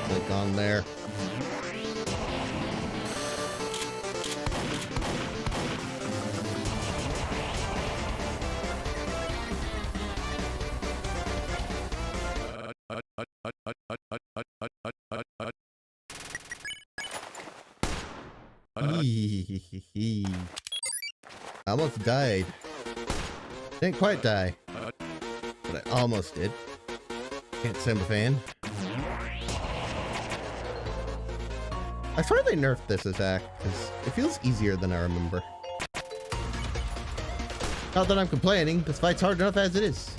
Click on there. I almost died. Didn't quite die, but I almost did. Can't stand the fan. I swear they nerfed this attack, because it feels easier than I remember. Not that I'm complaining, this fight's hard enough as it is.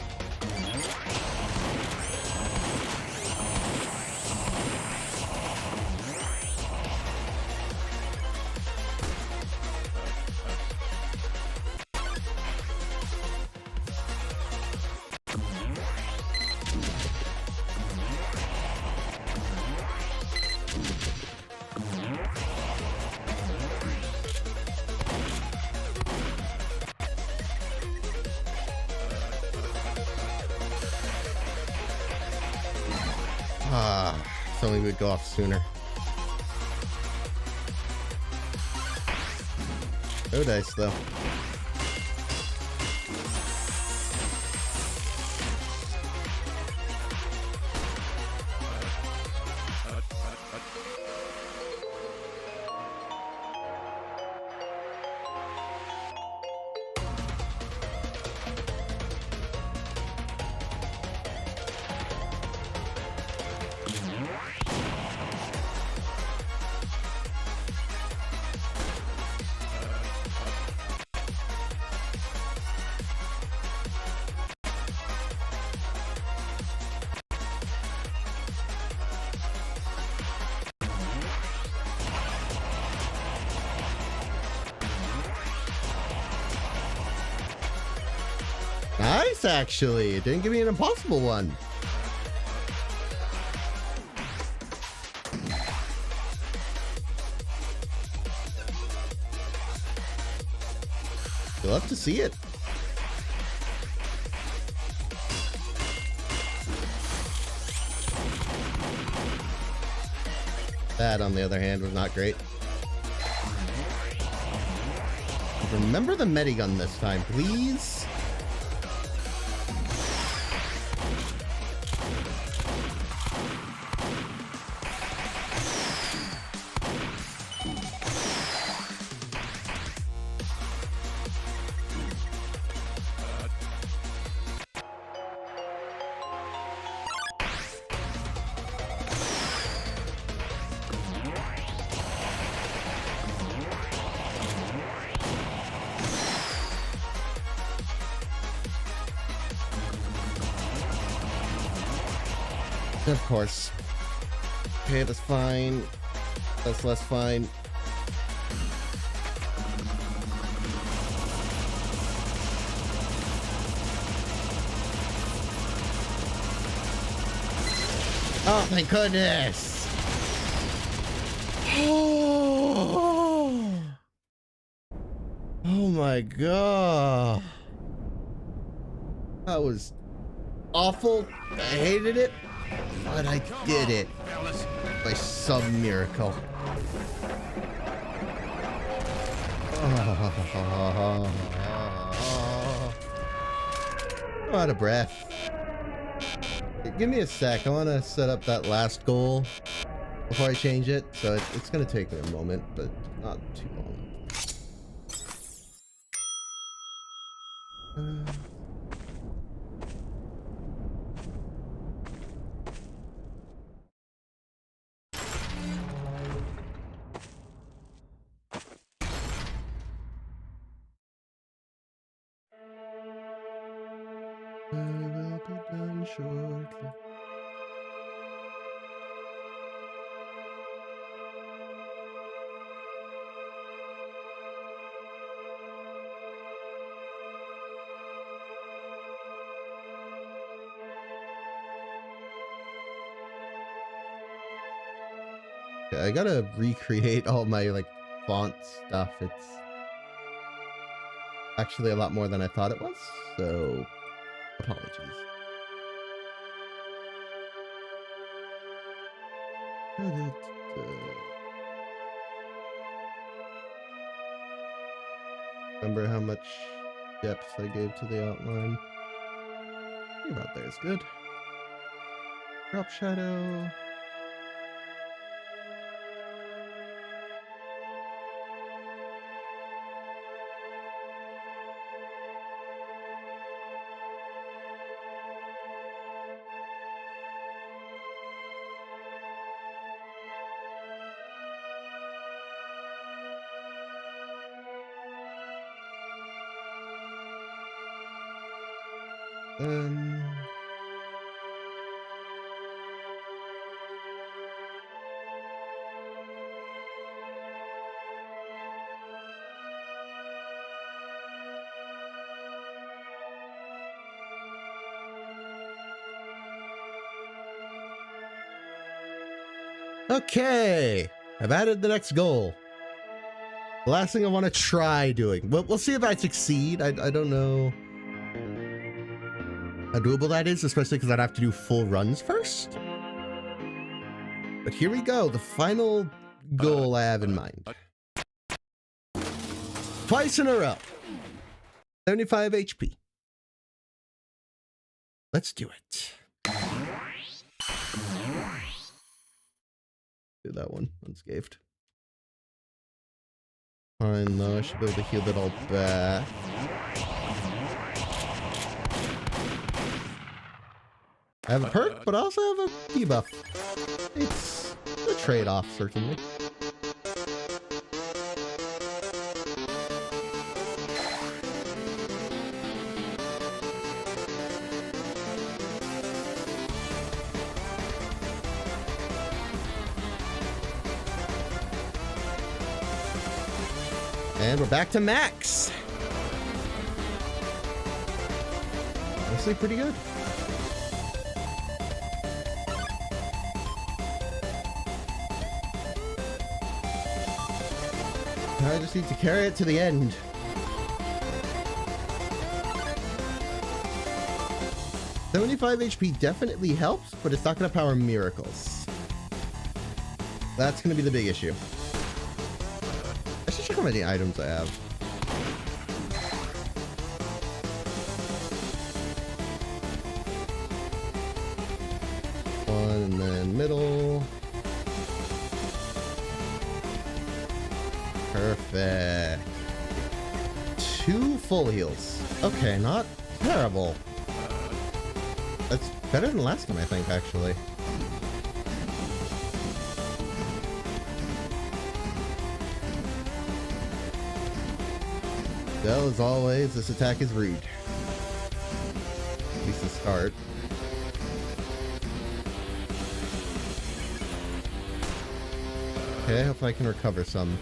If only we'd go off sooner. No dice though. Nice, actually. It didn't give me an impossible one. You'll have to see it. That, on the other hand, was not great. Remember the medigun this time, please. Of course. Okay, that's fine. That's less fine. Oh my goodness! Oh my god! That was awful. I hated it. But I did it by some miracle. I'm out of breath. Give me a sec. I want to set up that last goal before I change it. So it's going to take me a moment, but not too long. I will be done shortly. Okay, I gotta recreate all my like font stuff. It's actually a lot more than I thought it was, so apologies. Remember how much depth I gave to the outline? About there is good. Drop shadow. Okay, I've added the next goal. The last thing I want to try doing. We'll see if I succeed. I don't know how doable that is, especially because I'd have to do full runs first. But here we go, the final goal I have in mind. Twice in a row. 75 HP. Let's do it. Do that one unscathed. Fine though, I should be able to heal that all back. I have a perk, but I also have a debuff. It's a trade-off, certainly. And we're back to max. Honestly, pretty good. I just need to carry it to the end. $75 HP definitely helps, but it's not going to power miracles. That's going to be the big issue. I should check how many items I have. One and then middle. Perfect. 2 full heals. Okay, not terrible. That's better than last time, I think, actually. Dell, as always, this attack is rude. At least to start. Okay, hopefully I can recover some.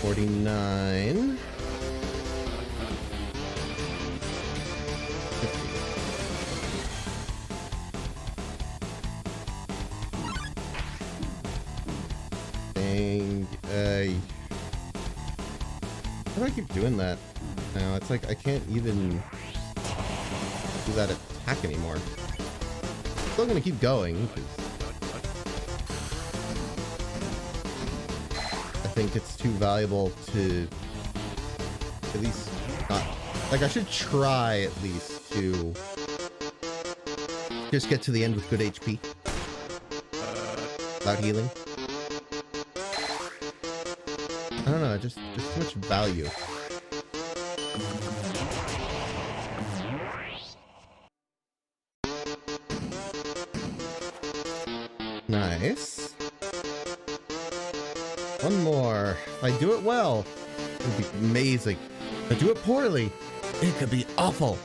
$49. Dang, how do I keep doing that? Now it's like I can't even do that attack anymore. Still gonna keep going, because I think it's too valuable to at least not, like, I should try at least to just get to the end with good HP without healing. I don't know, just too much value. Nice. One more. If I do it well, it would be amazing. If I do it poorly, it could be awful.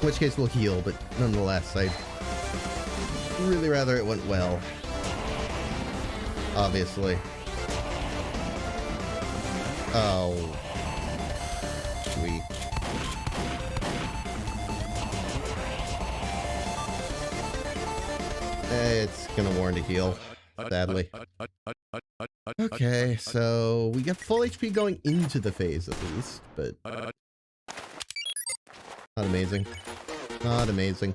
In which case we'll heal, but nonetheless, I'd really rather it went well. Obviously. Oh. Sweet. It's gonna warn to heal, sadly. Okay, so we get full HP going into the phase at least, but not amazing. Not amazing.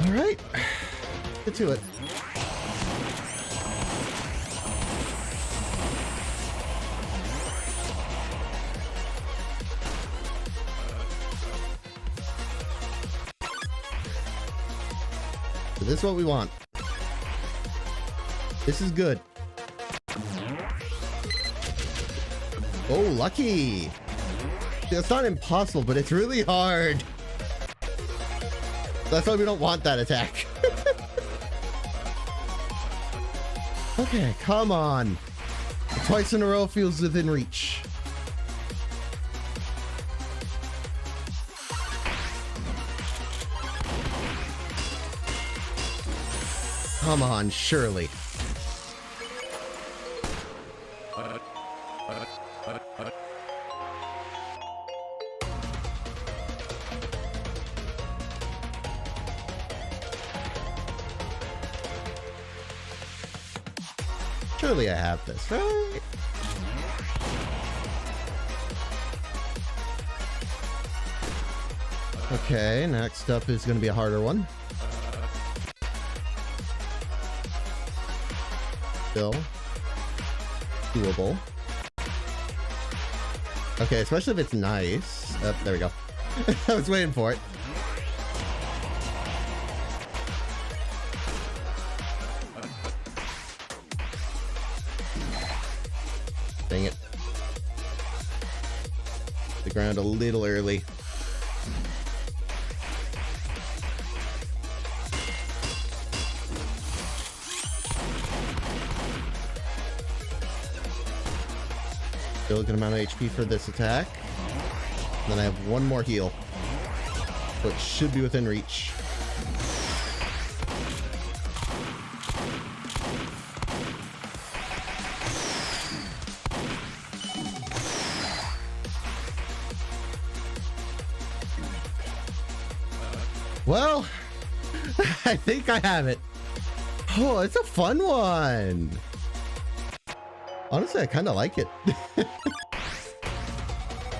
All right, get to it. So this is what we want. This is good. Oh, lucky. It's not impossible, but it's really hard. That's why we don't want that attack. Okay, come on. Twice in a row feels within reach. Come on, surely. Surely I have this, right? Okay, next up is going to be a harder one. Still doable. Okay, especially if it's nice. Oh, there we go. I was waiting for it. Dang it. The ground a little early. Still a good amount of HP for this attack. And then I have one more heal. So it should be within reach. Well, I think I have it. Oh, it's a fun one. Honestly, I kind of like it. I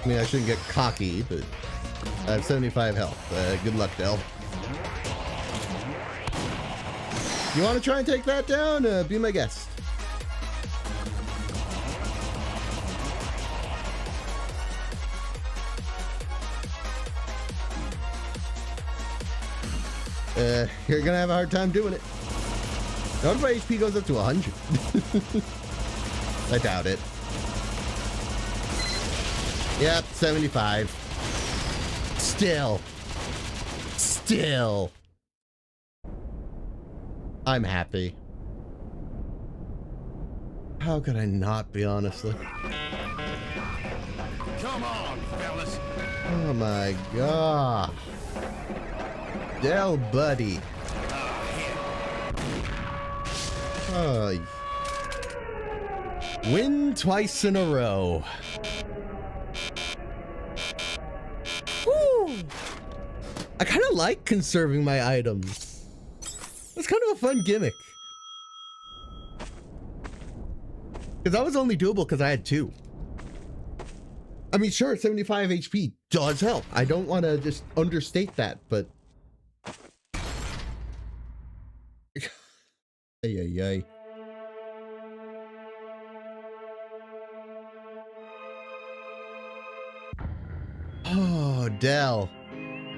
mean, I shouldn't get cocky, but I have 75 health. Good luck, Dell. You want to try and take that down? Be my guest. You're gonna have a hard time doing it. What if my HP goes up to 100? I doubt it. Yep, 75. Still. I'm happy. How could I not be, honestly? Come on, fellas. Oh my god. Dell, buddy. Oh. Win twice in a row. Woo. I kind of like conserving my items. It's kind of a fun gimmick. Because that was only doable because I had 2. I mean, sure, 75 HP does help. I don't want to just understate that, but... Ay. Oh, Dell.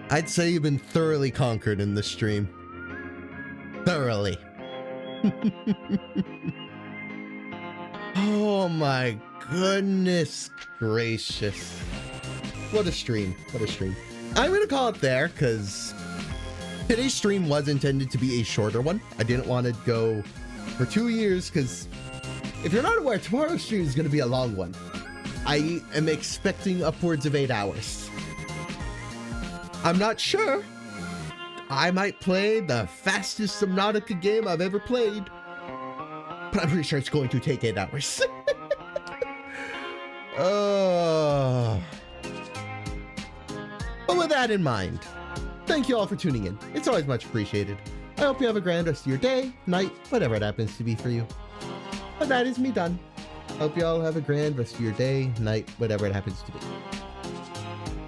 I'd say you've been thoroughly conquered in this stream. Thoroughly. Oh my goodness gracious. What a stream. What a stream. I'm gonna call it there because today's stream was intended to be a shorter one. I didn't want to go for 2 years because if you're not aware, tomorrow's stream is going to be a long one. I am expecting upwards of 8 hours. I'm not sure. I might play the fastest Subnautica game I've ever played, but I'm pretty sure it's going to take 8 hours. But with that in mind, thank you all for tuning in. It's always much appreciated. I hope you have a grand rest of your day, night, whatever it happens to be for you. But that is me done. Hope you all have a grand rest of your day, night, whatever it happens to be.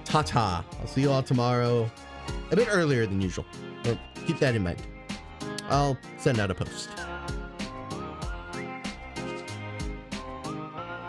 Ta-ta. I'll see you all tomorrow, a bit earlier than usual. Or keep that in mind. I'll send out a post.